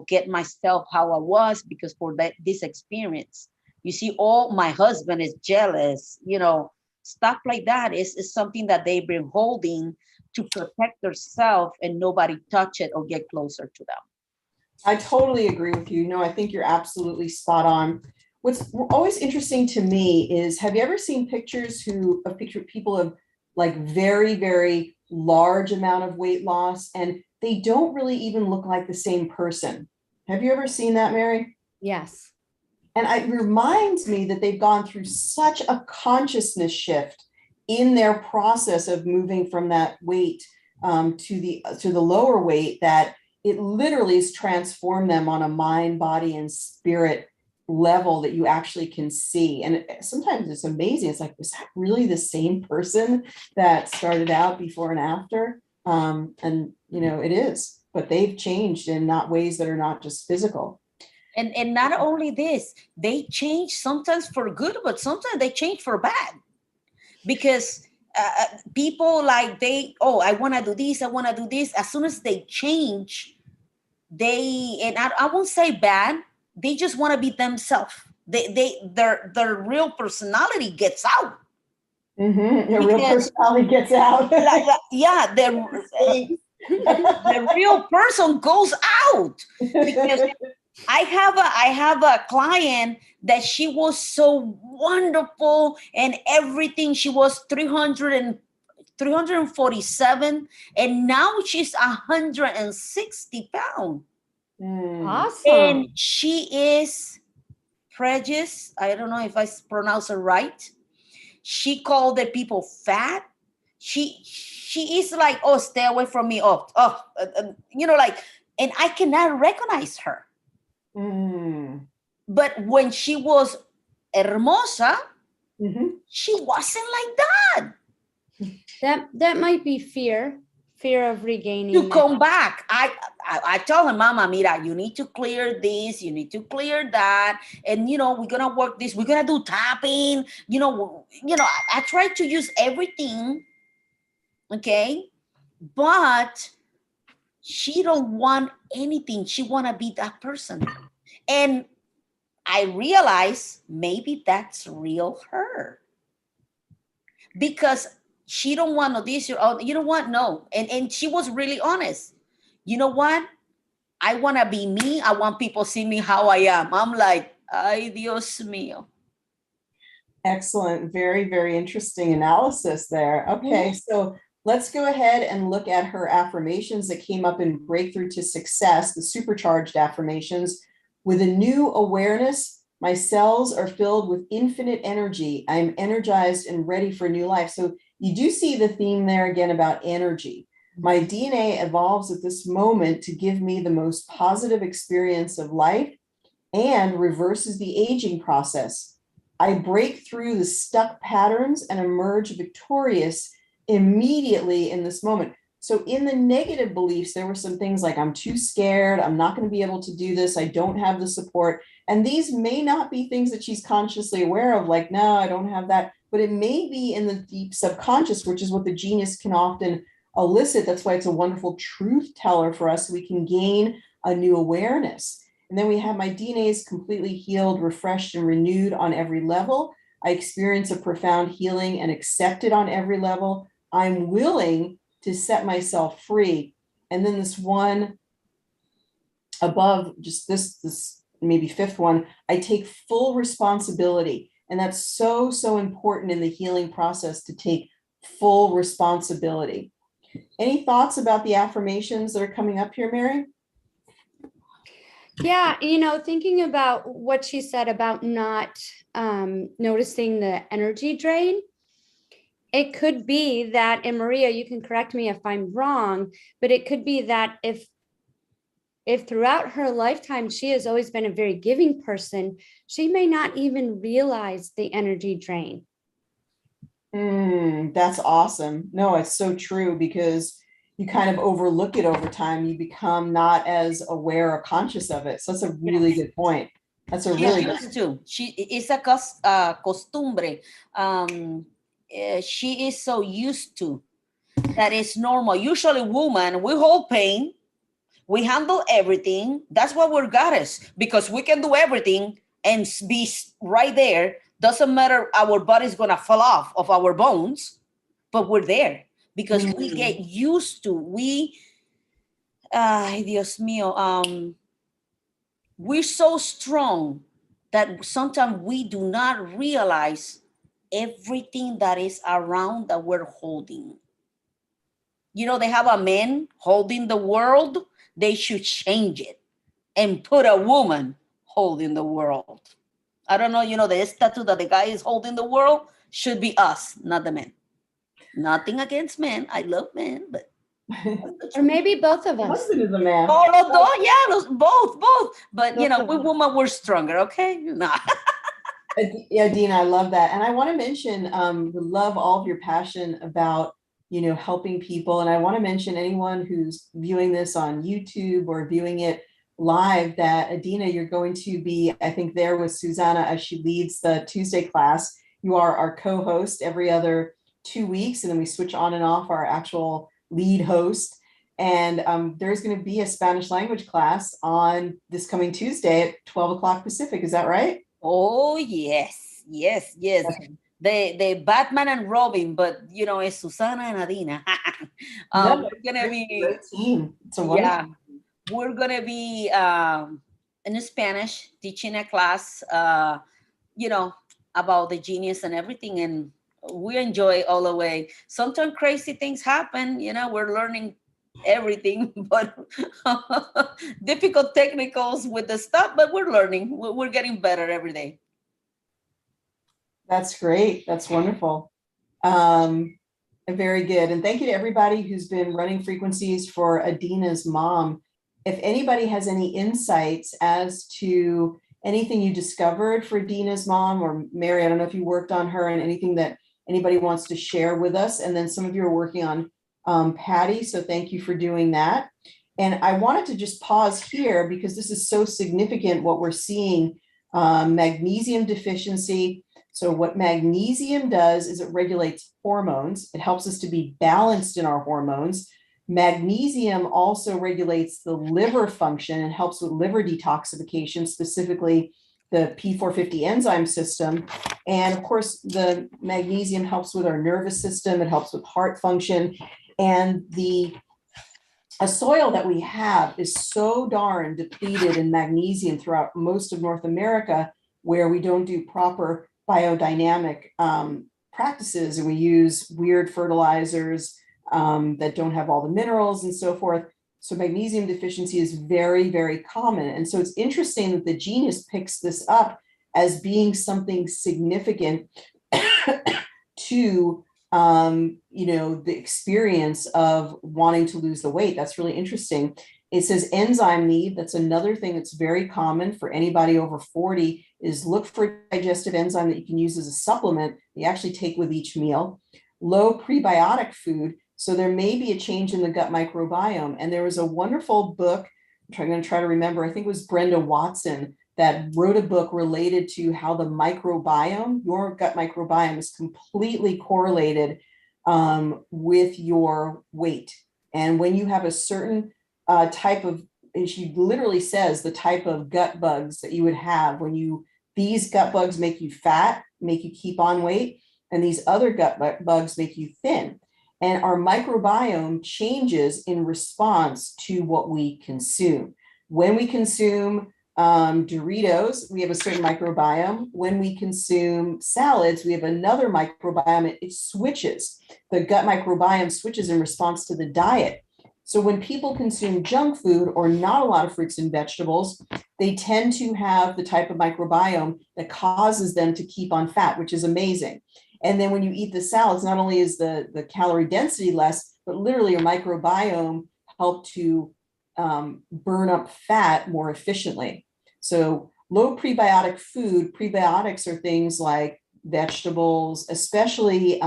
Speaker 3: get myself how I was, because for this experience, you see, my husband is jealous, stuff like that is something that they've been holding to protect themselves and nobody touch it or get closer to them.
Speaker 2: I totally agree with you. No, I think you're absolutely spot on. What's always interesting to me is, have you ever seen pictures of people of like very, very large amount of weight loss, and they don't really even look like the same person? Have you ever seen that, Mary?
Speaker 1: Yes.
Speaker 2: And it reminds me that they've gone through such a consciousness shift in their process of moving from that weight to the lower weight, that it literally has transformed them on a mind, body, and spirit level that you actually can see. And sometimes it's amazing. It's like, was that really the same person that started out before and after? And it is, but they've changed in not ways that are not just physical.
Speaker 3: And not only this, they change sometimes for good, but sometimes they change for bad, because people I want to do this, I want to do this. As soon as they change, I won't say bad, they just want to be themselves. Their real personality gets out.
Speaker 2: Mm-hmm. Their real personality gets out.
Speaker 3: The real person goes out. Because I have a client that she was so wonderful and everything. She was 347, and now she's 160 pounds.
Speaker 1: Awesome.
Speaker 3: And she is prejudiced. I don't know if I pronounce it right. She called the people fat. She is like, oh, stay away from me. And I cannot recognize her. But when she was hermosa, she wasn't like that.
Speaker 1: That might be fear of regaining.
Speaker 3: To come back. I tell her, Mama, mira, you need to clear this, you need to clear that, and we're gonna work this. We're gonna do tapping. I try to use everything, okay, but she don't want anything. She wanna be that person, and I realize maybe that's real her, because she don't want this. You know what? No. And she was really honest. You know what? I want to be me. I want people to see me how I am. I'm like, ay, Dios mío.
Speaker 2: Excellent. Very, very interesting analysis there. Okay, so let's go ahead and look at her affirmations that came up in Breakthrough to Success, the supercharged affirmations. With a new awareness, my cells are filled with infinite energy. I'm energized and ready for new life. So you do see the theme there again about energy. My DNA evolves at this moment to give me the most positive experience of life and reverses the aging process. I break through the stuck patterns and emerge victorious immediately in this moment. So in the negative beliefs, there were some things like, I'm too scared, I'm not going to be able to do this, I don't have the support. And these may not be things that she's consciously aware of, like, no, I don't have that. But it may be in the deep subconscious, which is what the genius can often elicit. That's why it's a wonderful truth teller for us. So we can gain a new awareness. And then we have my DNA is completely healed, refreshed, and renewed on every level. I experience a profound healing and accept it on every level. I'm willing to set myself free. And then this one above, just this maybe fifth one, I take full responsibility. And that's so, so important in the healing process, to take full responsibility. Any thoughts about the affirmations that are coming up here, Mary?
Speaker 1: Yeah, thinking about what she said about not noticing the energy drain, it could be that, and Maria, you can correct me if I'm wrong, but it could be that if throughout her lifetime she has always been a very giving person, she may not even realize the energy drain.
Speaker 2: That's awesome. No, it's so true, because you kind of overlook it over time. You become not as aware or conscious of it. So that's a really good point. That's a really good
Speaker 3: used to. It's a costumbre. She is so used to that it's normal. Usually women, we hold pain, we handle everything. That's why we're goddess, because we can do everything and be right there. Doesn't matter, our body's gonna fall off of our bones, but we're there because we get used to, Dios mío, we're so strong that sometimes we do not realize everything that is around that we're holding. They have a man holding the world. They should change it and put a woman holding the world. I don't know, the statue that the guy is holding the world should be us, not the men. Nothing against men. I love men, but
Speaker 1: or maybe both of us.
Speaker 2: husband is a man.
Speaker 3: Both. But we women, we're stronger, okay? Nah.
Speaker 2: Yeah, Dina, I love that. And I want to mention, we love all of your passion about, helping people. And I want to mention anyone who's viewing this on YouTube or viewing it live, that Adina, you're going to be, I think, there with Susanna as she leads the Tuesday class. You are our co-host every other 2 weeks, and then we switch on and off our actual lead host. And there's going to be a Spanish language class on this coming Tuesday at 12 o'clock Pacific. Is that right?
Speaker 3: Oh, yes. Okay. The Batman and Robin, but it's Susana and Adina. We're gonna be
Speaker 2: great team.
Speaker 3: We're gonna be in Spanish teaching a class, about the genius and everything, and we enjoy all the way. Sometimes crazy things happen. We're learning everything, but difficult technicals with the stuff, but we're learning. We're getting better every day.
Speaker 2: That's great. That's wonderful. Very good. And thank you to everybody who's been running frequencies for Adina's mom. If anybody has any insights as to anything you discovered for Adina's mom, or Mary, I don't know if you worked on her, and anything that anybody wants to share with us. And then some of you are working on Patty. So thank you for doing that. And I wanted to just pause here because this is so significant what we're seeing. Magnesium deficiency. So what magnesium does is it regulates hormones. It helps us to be balanced in our hormones. Magnesium also regulates the liver function and helps with liver detoxification, specifically the P450 enzyme system. And of course, the magnesium helps with our nervous system. It helps with heart function. And a soil that we have is so darn depleted in magnesium throughout most of North America, where we don't do proper biodynamic practices, and we use weird fertilizers that don't have all the minerals and so forth. So magnesium deficiency is very, very common. And so it's interesting that the genius picks this up as being something significant to the experience of wanting to lose the weight. That's really interesting. It says enzyme need. That's another thing that's very common for anybody over 40, is look for digestive enzyme that you can use as a supplement you actually take with each meal. Low prebiotic food. So there may be a change in the gut microbiome. And there was a wonderful book, I'm going to try to remember, I think it was Brenda Watson, that wrote a book related to how the microbiome, your gut microbiome, is completely correlated with your weight. And when you have a certain type of and she literally says the type of gut bugs that you would have when these gut bugs make you fat, make you keep on weight, and these other gut bugs make you thin. And our microbiome changes in response to what we consume. When we consume Doritos, we have a certain microbiome. When we consume salads, we have another microbiome. It switches. The gut microbiome switches in response to the diet. So when people consume junk food or not a lot of fruits and vegetables, they tend to have the type of microbiome that causes them to keep on fat, which is amazing. And then when you eat the salads, not only is the calorie density less, but literally your microbiome help to burn up fat more efficiently. So low prebiotic food, prebiotics are things like vegetables, especially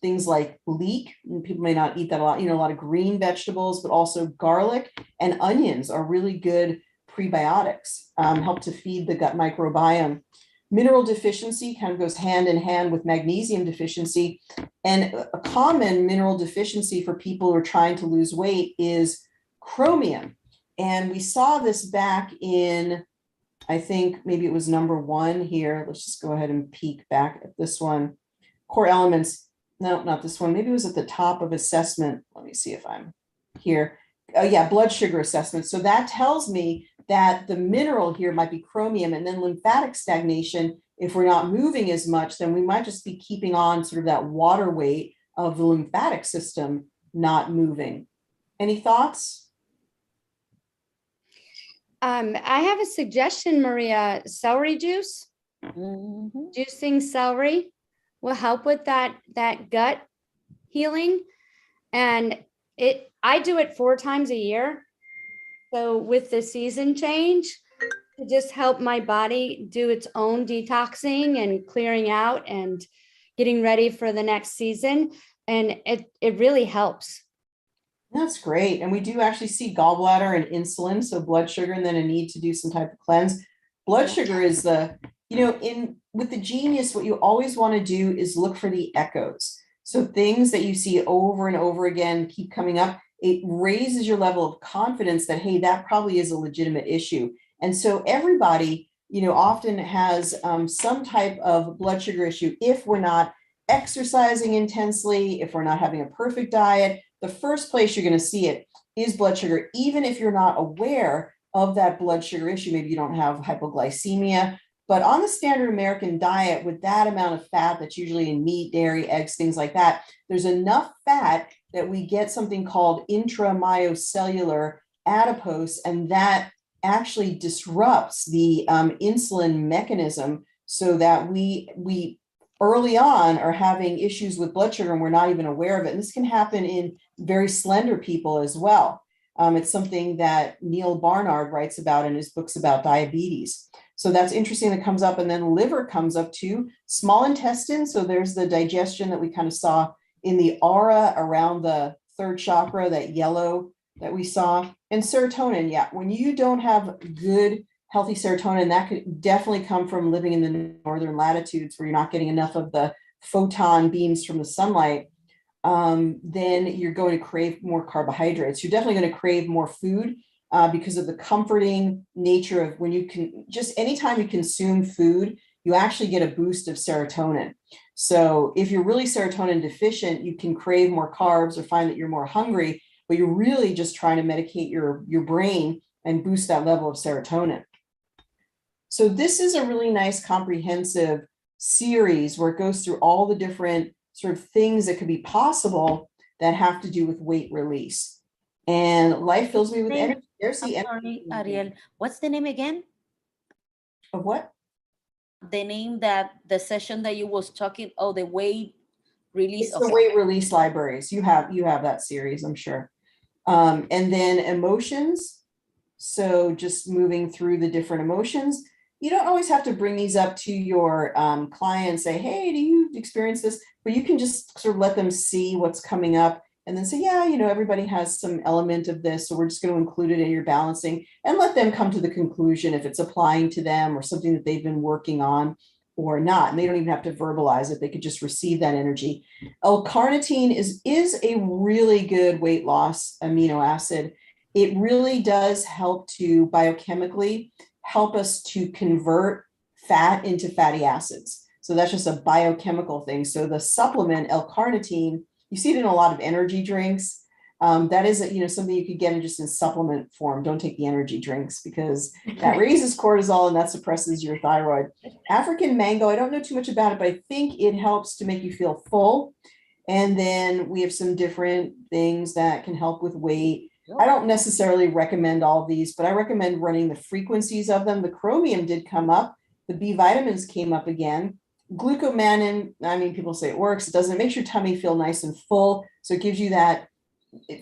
Speaker 2: things like leek. People may not eat that a lot, a lot of green vegetables, but also garlic and onions are really good prebiotics, help to feed the gut microbiome. Mineral deficiency kind of goes hand in hand with magnesium deficiency. And a common mineral deficiency for people who are trying to lose weight is chromium. And we saw this back in, I think maybe it was number 1 here. Let's just go ahead and peek back at this one. Core elements. No, not this one. Maybe it was at the top of assessment. Let me see if I'm here. Yeah, blood sugar assessment. So that tells me that the mineral here might be chromium, and then lymphatic stagnation. If we're not moving as much, then we might just be keeping on sort of that water weight of the lymphatic system not moving. Any thoughts?
Speaker 1: I have a suggestion, Maria. Celery juice, juicing celery will help with that gut healing. And I do it 4 times a year. So with the season change, to just help my body do its own detoxing and clearing out and getting ready for the next season. And it really helps.
Speaker 2: That's great. And we do actually see gallbladder and insulin, so blood sugar, and then a need to do some type of cleanse. Blood sugar is with the genius, what you always want to do is look for the echoes. So things that you see over and over again keep coming up. It raises your level of confidence that, hey, that probably is a legitimate issue. And so everybody, often has some type of blood sugar issue. If we're not exercising intensely, if we're not having a perfect diet, the first place you're going to see it is blood sugar, even if you're not aware of that blood sugar issue. Maybe you don't have hypoglycemia, but on the standard American diet, with that amount of fat that's usually in meat, dairy, eggs, things like that, there's enough fat that we get something called intramyocellular adipose, and that actually disrupts the insulin mechanism, so that we early on are having issues with blood sugar and we're not even aware of it. And this can happen in very slender people as well. It's something that Neil Barnard writes about in his books about diabetes. So that's interesting that comes up. And then liver comes up too. Small intestine. So there's the digestion that we kind of saw in the aura around the 3rd chakra, that yellow that we saw. And serotonin. Yeah. When you don't have good, healthy serotonin, that could definitely come from living in the northern latitudes where you're not getting enough of the photon beams from the sunlight. Then you're going to crave more carbohydrates. You're definitely going to crave more food because of the comforting nature of when you can just anytime you consume food, you actually get a boost of serotonin. So if you're really serotonin deficient, you can crave more carbs or find that you're more hungry, but you're really just trying to medicate your brain and boost that level of serotonin. So this is a really nice comprehensive series where it goes through all the different sort of things that could be possible that have to do with weight release. And life fills me with energy. There's the
Speaker 3: energy. Ariel, what's the name again?
Speaker 2: Of what?
Speaker 3: The name that the session that you was talking, the weight release.
Speaker 2: It's the weight release libraries. You have that series, I'm sure. And then emotions. So just moving through the different emotions. You don't always have to bring these up to your client, say, hey, do you experience this? But you can just sort of let them see what's coming up and then say, yeah, everybody has some element of this, so we're just going to include it in your balancing, and let them come to the conclusion if it's applying to them or something that they've been working on or not. And they don't even have to verbalize it. They could just receive that energy. L-carnitine is a really good weight loss amino acid. it really does help to biochemically help us to convert fat into fatty acids. So that's just a biochemical thing. So the supplement L-carnitine, you see it in a lot of energy drinks. That is, something you could get in just in supplement form. Don't take the energy drinks because that raises cortisol and that suppresses your thyroid. African mango, I don't know too much about it, but I think it helps to make you feel full. And then we have some different things that can help with weight. I don't necessarily recommend all of these, but I recommend running the frequencies of them. The chromium did come up. The B vitamins came up again. Glucomannan, I mean, people say it works. It doesn't. It makes your tummy feel nice and full. So it gives you that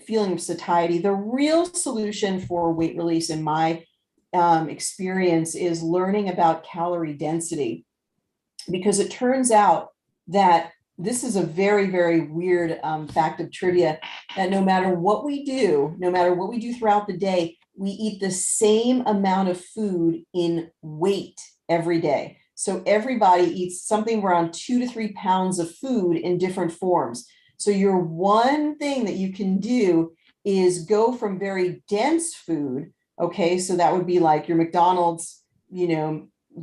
Speaker 2: feeling of satiety. The real solution for weight release in my experience is learning about calorie density, because it turns out that this is a very, very weird fact of trivia, that no matter what we do throughout the day, we eat the same amount of food in weight every day. So everybody eats something around 2 to 3 pounds of food in different forms. So your one thing that you can do is go from very dense food. Okay, so that would be like your McDonald's,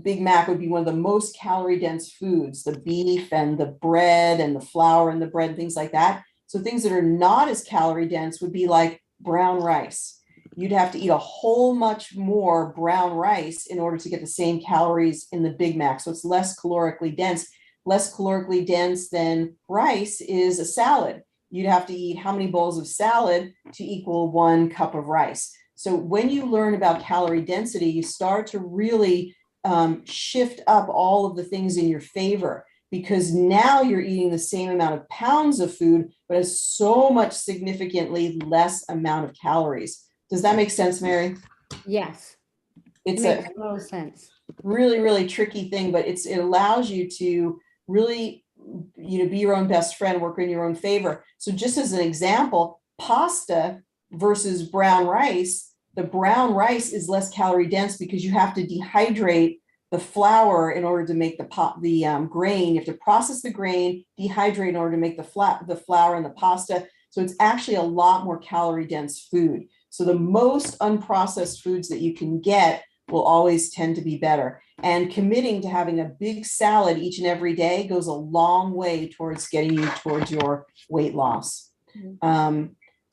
Speaker 2: Big Mac would be one of the most calorie dense foods, the beef and the bread and the flour and the bread and things like that. So things that are not as calorie dense would be like brown rice. You'd have to eat a whole much more brown rice in order to get the same calories in the Big Mac. So it's less calorically dense. Less calorically dense than rice is a salad. You'd have to eat how many bowls of salad to equal 1 cup of rice. So when you learn about calorie density, you start to really shift up all of the things in your favor, because now you're eating the same amount of pounds of food, but has so much significantly less amount of calories. Does that make sense, Mary?
Speaker 1: Yes.
Speaker 2: It's
Speaker 1: Makes total sense.
Speaker 2: really, really tricky thing, but it allows you to really, be your own best friend, work in your own favor. So just as an example, pasta versus brown rice, the brown rice is less calorie dense because you have to dehydrate the flour in order to make the grain. You have to process the grain, dehydrate in order to make the flour and the pasta. So it's actually a lot more calorie dense food. So the most unprocessed foods that you can get will always tend to be better. And committing to having a big salad each and every day goes a long way towards getting you towards your weight loss.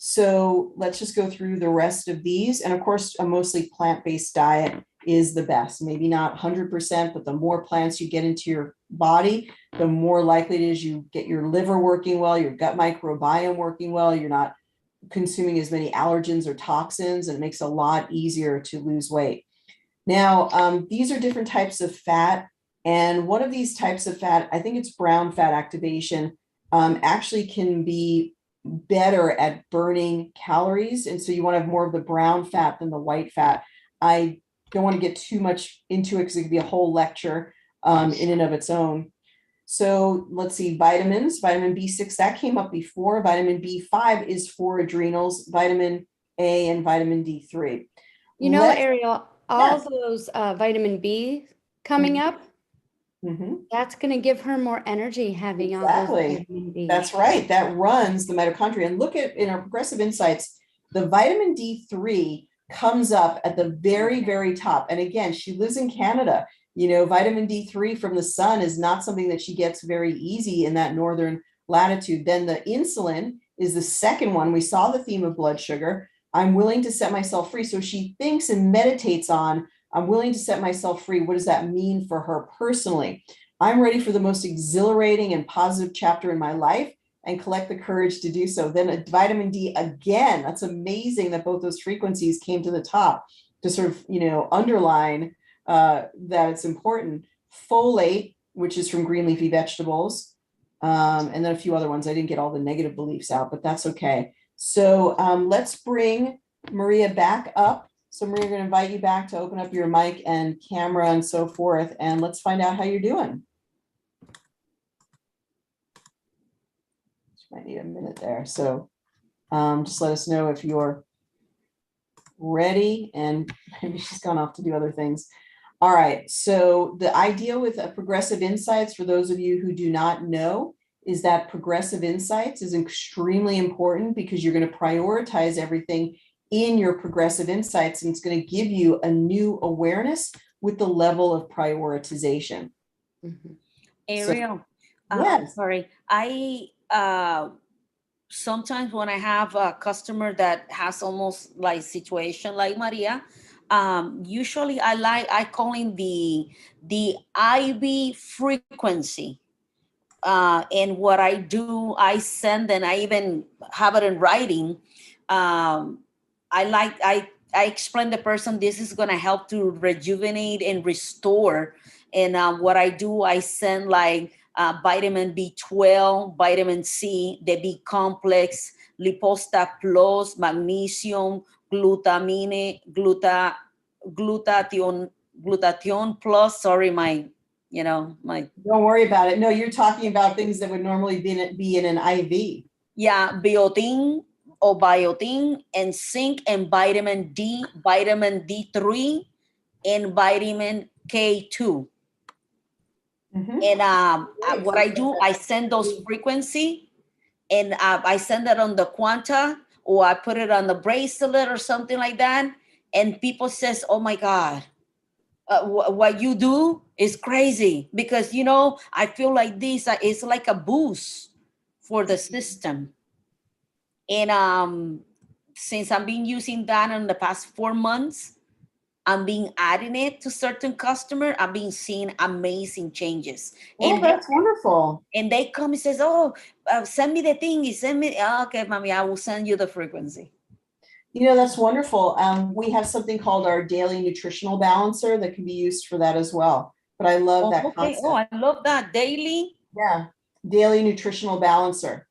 Speaker 2: So let's just go through the rest of these. And of course, a mostly plant-based diet is the best. Maybe not 100%, but the more plants you get into your body, the more likely it is you get your liver working well, your gut microbiome working well. You're not consuming as many allergens or toxins, and it makes it a lot easier to lose weight. Now, these are different types of fat. And one of these types of fat, I think it's brown fat activation, actually can be better at burning calories. And so you want to have more of the brown fat than the white fat. I don't want to get too much into it because it could be a whole lecture in and of its own. So let's see, vitamins, vitamin B6, that came up before. Vitamin B5 is for adrenals, vitamin A and vitamin D3.
Speaker 1: Ariel, all those vitamin B coming up, that's going to give her more energy having all those vitamin B.
Speaker 2: That's right. That runs the mitochondria. And look at, in our Progressive Insights, the vitamin D3 comes up at the very, very top. And again, she lives in Canada. Vitamin D3 from the sun is not something that she gets very easy in that northern latitude. Then the insulin is the second one. We saw the theme of blood sugar. I'm willing to set myself free. So she thinks and meditates on, I'm willing to set myself free. What does that mean for her personally? I'm ready for the most exhilarating and positive chapter in my life and collect the courage to do so. Then vitamin D again, that's amazing that both those frequencies came to the top to sort of, underline that it's important. Folate, which is from green leafy vegetables, and then a few other ones. I didn't get all the negative beliefs out, but that's okay. So let's bring Maria back up. So Maria, I'm going to invite you back to open up your mic and camera and so forth, and let's find out how you're doing. Might need a minute there. So just let us know if you're ready, and maybe she's gone off to do other things. All right. So the idea with Progressive Insights, for those of you who do not know, is that Progressive Insights is extremely important because you're going to prioritize everything in your progressive insights, and it's going to give you a new awareness with the level of prioritization.
Speaker 1: Mhm.
Speaker 3: Ariel,
Speaker 2: Yes.
Speaker 3: sorry. I sometimes when I have a customer that has almost like situation like Maria, usually I call in the IV frequency. And what I do, I send, and I even have it in writing. I explain the person this is going to help to rejuvenate and restore. And what I do, I send like vitamin B12, vitamin C, the B complex, liposta plus, magnesium, glutamine, glutathione plus. Sorry, my
Speaker 2: Don't worry about it. No, you're talking about things that would normally be in an IV.
Speaker 3: yeah, biotin or biotin and zinc and vitamin D, vitamin D3, and vitamin K2.
Speaker 2: Mhm.
Speaker 3: And what I do, I send those frequency, and I send it on the Quanta, or I put it on the bracelet or something like that. And people says, "Oh my God, what you do is crazy," because I feel like this is like a boost for the system. And since I've been using that in the past 4 months, I'm being adding it to certain customer. I've been seeing amazing changes.
Speaker 2: Well, that's wonderful.
Speaker 3: And they come and says, "Oh, send me the thing. Send me." "Oh, okay, mommy, I will send you the frequency."
Speaker 2: That's wonderful. We have something called our daily nutritional balancer that can be used for that as well. But I love that
Speaker 3: Okay.
Speaker 2: concept.
Speaker 3: Oh, I love that. Daily.
Speaker 2: Yeah, daily nutritional balancer.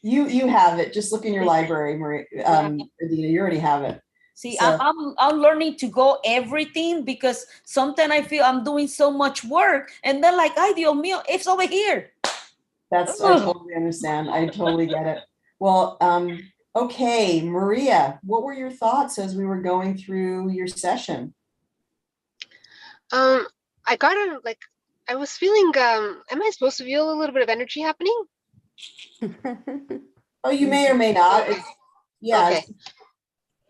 Speaker 2: You have it. Just look in your library, Maria. Adina, you already have it.
Speaker 3: See,
Speaker 2: So-
Speaker 3: I'm learning to go everything, because sometimes I feel I'm doing so much work, and then like, "Ay, Dios mío, it's over here."
Speaker 2: I totally understand. I totally get it. Well, okay, Maria, what were your thoughts as we were going through your session?
Speaker 4: I got I was feeling, am I supposed to feel a little bit of energy happening?
Speaker 2: Oh, you may or may not. Yeah.
Speaker 4: Okay.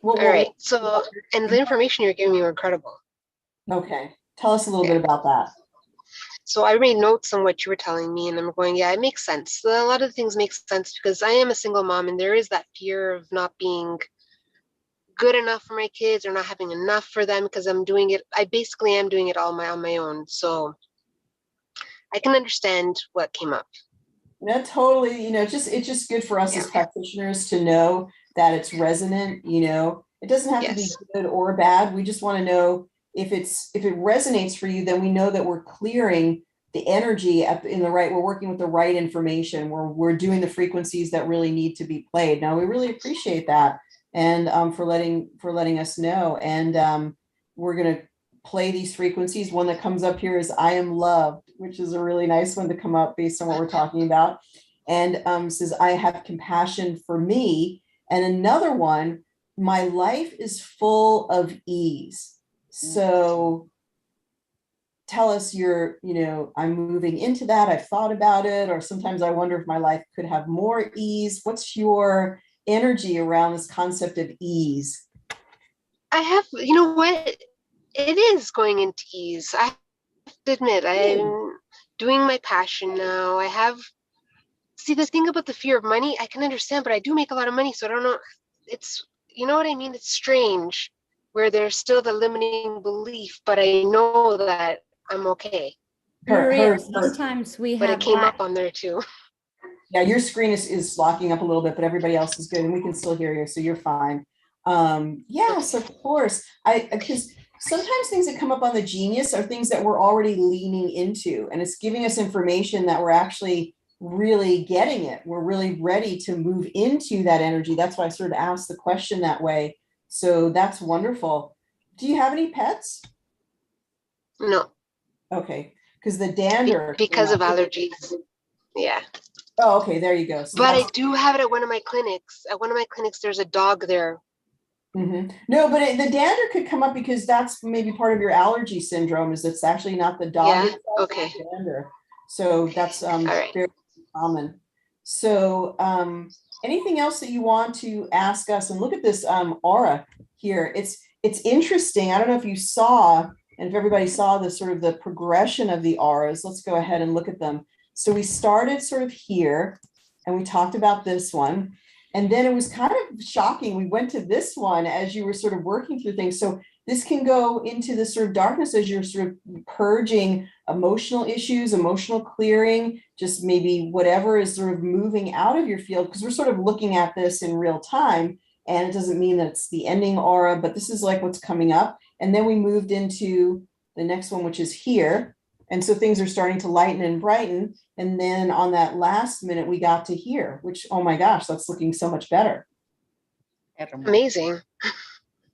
Speaker 4: All right. So, and the information you're giving me were incredible.
Speaker 2: Okay. Tell us a little bit about that.
Speaker 4: So I made notes on what you were telling me, and I'm going, yeah, it makes sense. A lot of things make sense because I am a single mom, and there is that fear of not being good enough for my kids or not having enough for them because I'm doing it. I basically am doing it all on my own. So I can understand what came up.
Speaker 2: No, totally. It's just good for us as practitioners to know that it's resonant. It doesn't have to be good or bad. We just want to know if it resonates for you, then we know that we're clearing the energy we're working with the right information. We're doing the frequencies that really need to be played. Now, we really appreciate that, and for letting us know. And we're going to play these frequencies. One that comes up here is "I am loved," which is a really nice one to come up based on what we're talking about. And says, "I have compassion for me." And another one, "My life is full of ease." So tell us I'm moving into that. I've thought about it, or sometimes I wonder if my life could have more ease. What's your energy around this concept of ease?
Speaker 4: I have, you know what? It is going into ease. I have to admit, I'm doing my passion now. See, the thing about the fear of money, I can understand, but I do make a lot of money, so I don't know. You know what I mean? It's strange where there's still the limiting belief, but I know that I'm okay.
Speaker 1: Maria, sometimes we
Speaker 4: But
Speaker 1: have
Speaker 4: it came
Speaker 1: that.
Speaker 4: up on there too.
Speaker 2: Yeah, your screen is locking up a little bit, but everybody else is good, and we can still hear you, so you're fine. Yes, of course. Because sometimes things that come up on the Genius are things that we're already leaning into, and it's giving us information that we're actually really getting it. We're really ready to move into that energy. That's why I sort of asked the question that way. So that's wonderful. Do you have any pets?
Speaker 4: No.
Speaker 2: Okay, because the dander.
Speaker 4: Because of allergies. Yeah.
Speaker 2: Oh, okay, there you go. So
Speaker 4: but I do have it at one of my clinics. At one of my clinics, there's a dog there.
Speaker 2: Mm-hmm. No, but the dander could come up because that's maybe part of your allergy syndrome. Is it's actually not the dog itself,
Speaker 4: okay.
Speaker 2: it's the dander. So that's very common. So anything else that you want to ask us? And look at this aura here. It's interesting. I don't know if you saw, and if everybody saw the sort of the progression of the auras. Let's go ahead and look at them. So we started sort of here, and we talked about this one. And then it was kind of shocking. We went to this one as you were sort of working through things. So this can go into the sort of darkness as you're sort of purging emotional issues, emotional clearing, just maybe whatever is sort of moving out of your field, because we're sort of looking at this in real time. And it doesn't mean that it's the ending aura, but this is like what's coming up. And then we moved into the next one, which is here. And so things are starting to lighten and brighten. And then on that last minute, we got to here, which, oh my gosh, that's looking so much better.
Speaker 4: Amazing.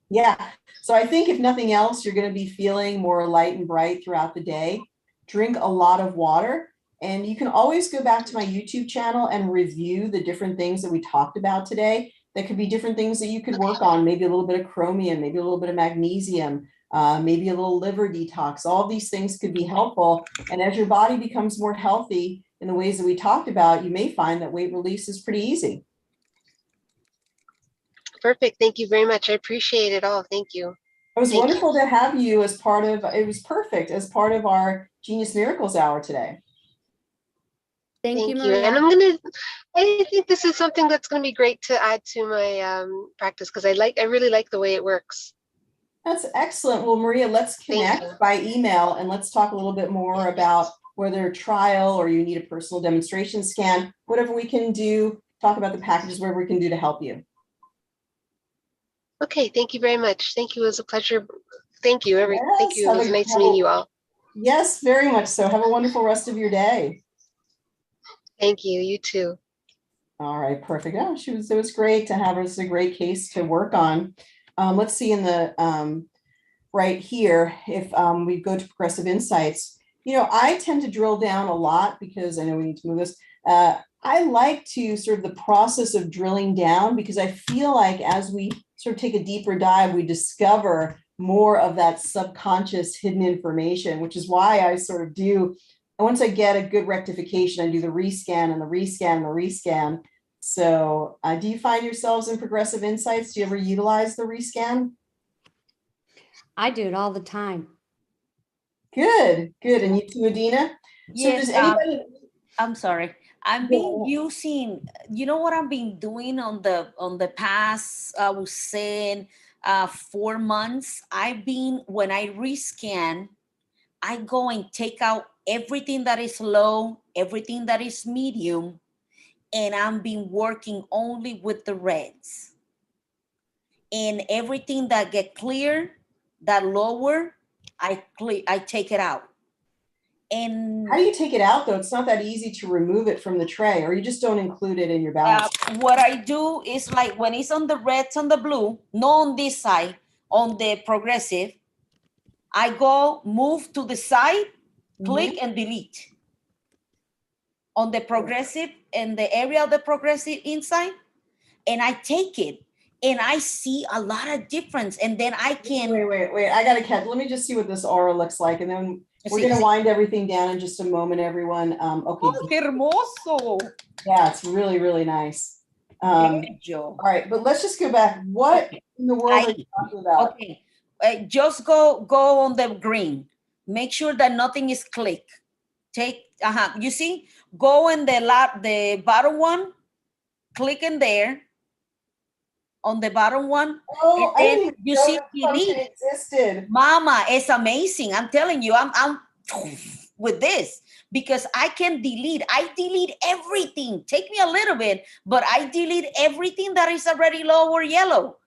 Speaker 2: Yeah. So I think if nothing else, you're going to be feeling more light and bright throughout the day. Drink a lot of water. And you can always go back to my YouTube channel and review the different things that we talked about today. That could be different things that you could work on, maybe a little bit of chromium, maybe a little bit of magnesium, maybe a little liver detox. All these things could be helpful. And as your body becomes more healthy in the ways that we talked about, you may find that weight release is pretty easy.
Speaker 4: Perfect. Thank you very much. I appreciate it all. Thank you.
Speaker 2: It was wonderful to have you as part of, it was perfect as part of our Genius Miracles Hour today.
Speaker 1: Thank you, Maria.
Speaker 4: And I think this is something that's going to be great to add to my practice, because I really like the way it works.
Speaker 2: That's excellent. Well, Maria, let's connect by email and let's talk a little bit more about whether a trial or you need a personal demonstration scan, whatever we can do, talk about the packages, whatever we can do to help you.
Speaker 4: Okay, thank you very much. Thank you. It was a pleasure. Thank you. Thank you. It was nice meeting you all.
Speaker 2: Yes, very much so. Have a wonderful rest of your day.
Speaker 4: Thank you. You too.
Speaker 2: All right, perfect. Oh, it was great to have her. It's a great case to work on. Let's see in the right here, if we go to Progressive Insights, you know, I tend to drill down a lot because I know we need to move this. I like to sort of the process of drilling down, because I feel like as we sort of take a deeper dive, we discover more of that subconscious hidden information, which is why I sort of do. And once I get a good rectification, I do the rescan and the rescan and the rescan. So do you find yourselves in Progressive Insights? Do you ever utilize the rescan?
Speaker 1: I do it all the time.
Speaker 2: Good, good. And you too, Adina?
Speaker 3: Yes,
Speaker 2: so does anybody...
Speaker 3: I'm sorry. I've been using, you know what I've been doing on the past, I was saying 4 months. When I rescan, I go and take out everything that is low, everything that is medium, and I've been working only with the reds. And everything that get clear, that lower, I take it out. And
Speaker 2: how do you take it out though? It's not that easy to remove it from the tray, or you just don't include it in your balance.
Speaker 3: What I do is like when it's on the reds and the blue, not on this side, on the Progressive, I go move to the side, click and delete. On the Progressive and the area of the Progressive inside, and I take it and I see a lot of difference. And then I can
Speaker 2: wait. I gotta catch. Let me just see what this aura looks like, and then we're gonna wind everything down in just a moment, everyone. Okay.
Speaker 3: Oh, qué hermoso.
Speaker 2: Yeah, it's really, really nice. All right, but let's just go back. What in the world are you talking about?
Speaker 3: Okay, just go on the green. Make sure that nothing is click. Take you see, go in the bottom one, click in there on the bottom one.
Speaker 2: Oh,
Speaker 3: and then you see delete.
Speaker 2: Existed.
Speaker 3: Mama, it's amazing. I'm telling you, I'm with this because I can delete. I delete everything. Take me a little bit, but I delete everything that is already low or yellow.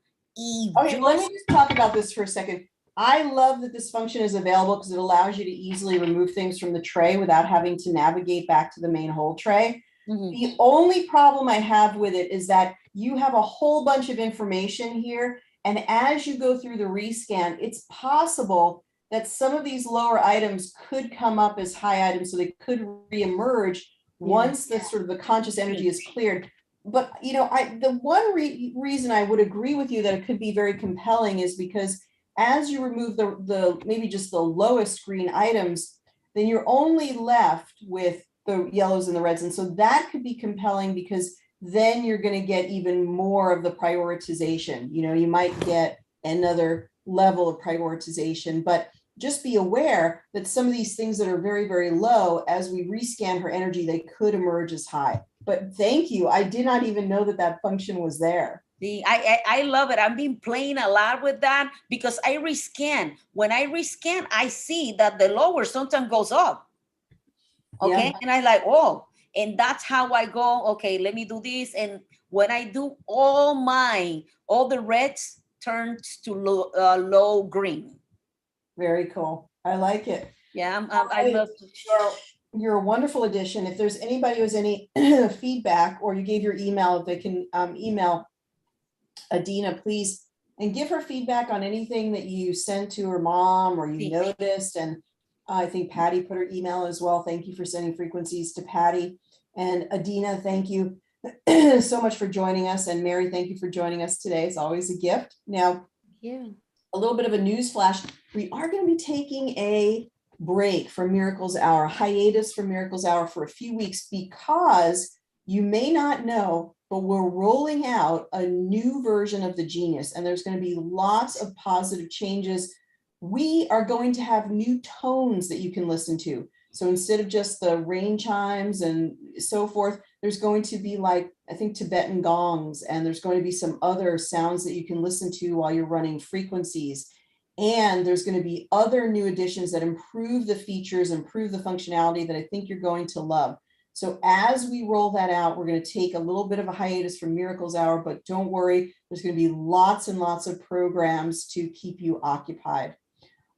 Speaker 2: Okay, let me just talk about this for a second. I love that this function is available because it allows you to easily remove things from the tray without having to navigate back to the main whole tray. The only problem I have with it is that you have a whole bunch of information here. And as you go through the rescan, it's possible that some of these lower items could come up as high items, so they could reemerge once the sort of the conscious energy is cleared. But, you know, the one reason I would agree with you that it could be very compelling is because as you remove the maybe just the lowest green items, then you're only left with the yellows and the reds. And so that could be compelling because then you're going to get even more of the prioritization. You know, you might get another level of prioritization, but just be aware that some of these things that are very, very low, as we rescan her energy, they could emerge as high. But thank you. I did not even know that that function was there.
Speaker 3: I love it. I've been playing a lot with that because I rescan. When I rescan, I see that the lower sometimes goes up. Okay.
Speaker 2: Yeah.
Speaker 3: And I like, oh, and that's how I go, okay, let me do this. And when I do all the reds turns to low green.
Speaker 2: Very cool. I like it.
Speaker 3: Yeah, I love to.
Speaker 2: You're a wonderful addition. If there's anybody who has any feedback, or you gave your email, if they can email Adina, please, and give her feedback on anything that you sent to her mom or you noticed. And I think Patty put her email as well. Thank you for sending frequencies to Patty. And Adina, thank you so much for joining us. And Mary, thank you for joining us today. It's always a gift. Now, a little bit of a news flash. We are going to be taking a break from Miracles Hour, hiatus from Miracles Hour for a few weeks, because you may not know, but we're rolling out a new version of the Genius, and there's going to be lots of positive changes. We are going to have new tones that you can listen to. So instead of just the rain chimes and so forth, there's going to be, like, I think, Tibetan gongs, and there's going to be some other sounds that you can listen to while you're running frequencies. And there's going to be other new additions that improve the features, improve the functionality that I think you're going to love. So as we roll that out, we're going to take a little bit of a hiatus from Miracles Hour, but don't worry, there's going to be lots and lots of programs to keep you occupied.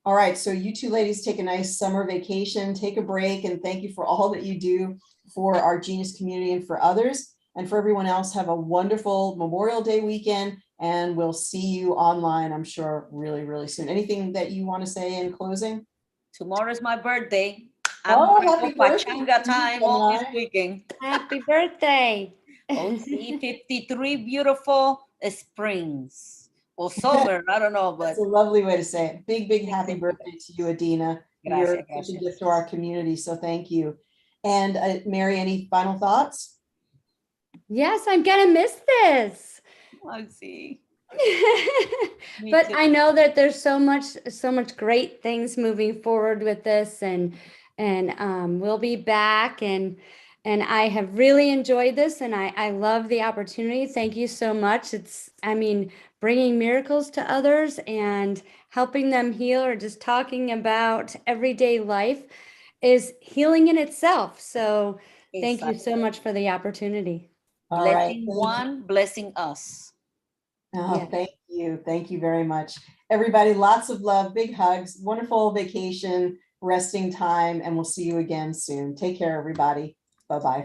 Speaker 2: All right, so you two ladies take a nice summer vacation, take a break, and thank you for all that you do for our Genius community and for others. And for everyone else, have a wonderful Memorial Day weekend, and we'll see you online, I'm sure, really, really soon. Anything that you want to say in closing?
Speaker 3: Tomorrow's my birthday.
Speaker 2: Oh,
Speaker 3: I'm
Speaker 2: happy birthday.
Speaker 3: pachanga time all this weekend.
Speaker 1: Happy birthday.
Speaker 3: Oh, see, 53 beautiful springs or summer. I don't know, but
Speaker 2: That's a lovely way to say it. Big, big happy birthday to you, Adina. You're such a gift to our community, so thank you. And Mary, any final thoughts?
Speaker 1: Yes, I'm gonna miss this.
Speaker 3: I see.
Speaker 1: But I know that there's so much great things moving forward with this, and we'll be back, and I have really enjoyed this, and I love the opportunity. Thank you so much. It's, I mean, bringing miracles to others and helping them heal, or just talking about everyday life, is healing in itself. So thank you so much for the opportunity.
Speaker 2: All right.
Speaker 3: Blessing one, blessing us.
Speaker 2: Oh,
Speaker 1: Yeah.
Speaker 2: thank you. Thank you very much. Everybody, lots of love, big hugs, wonderful vacation, resting time, and we'll see you again soon. Take care, everybody. Bye-bye.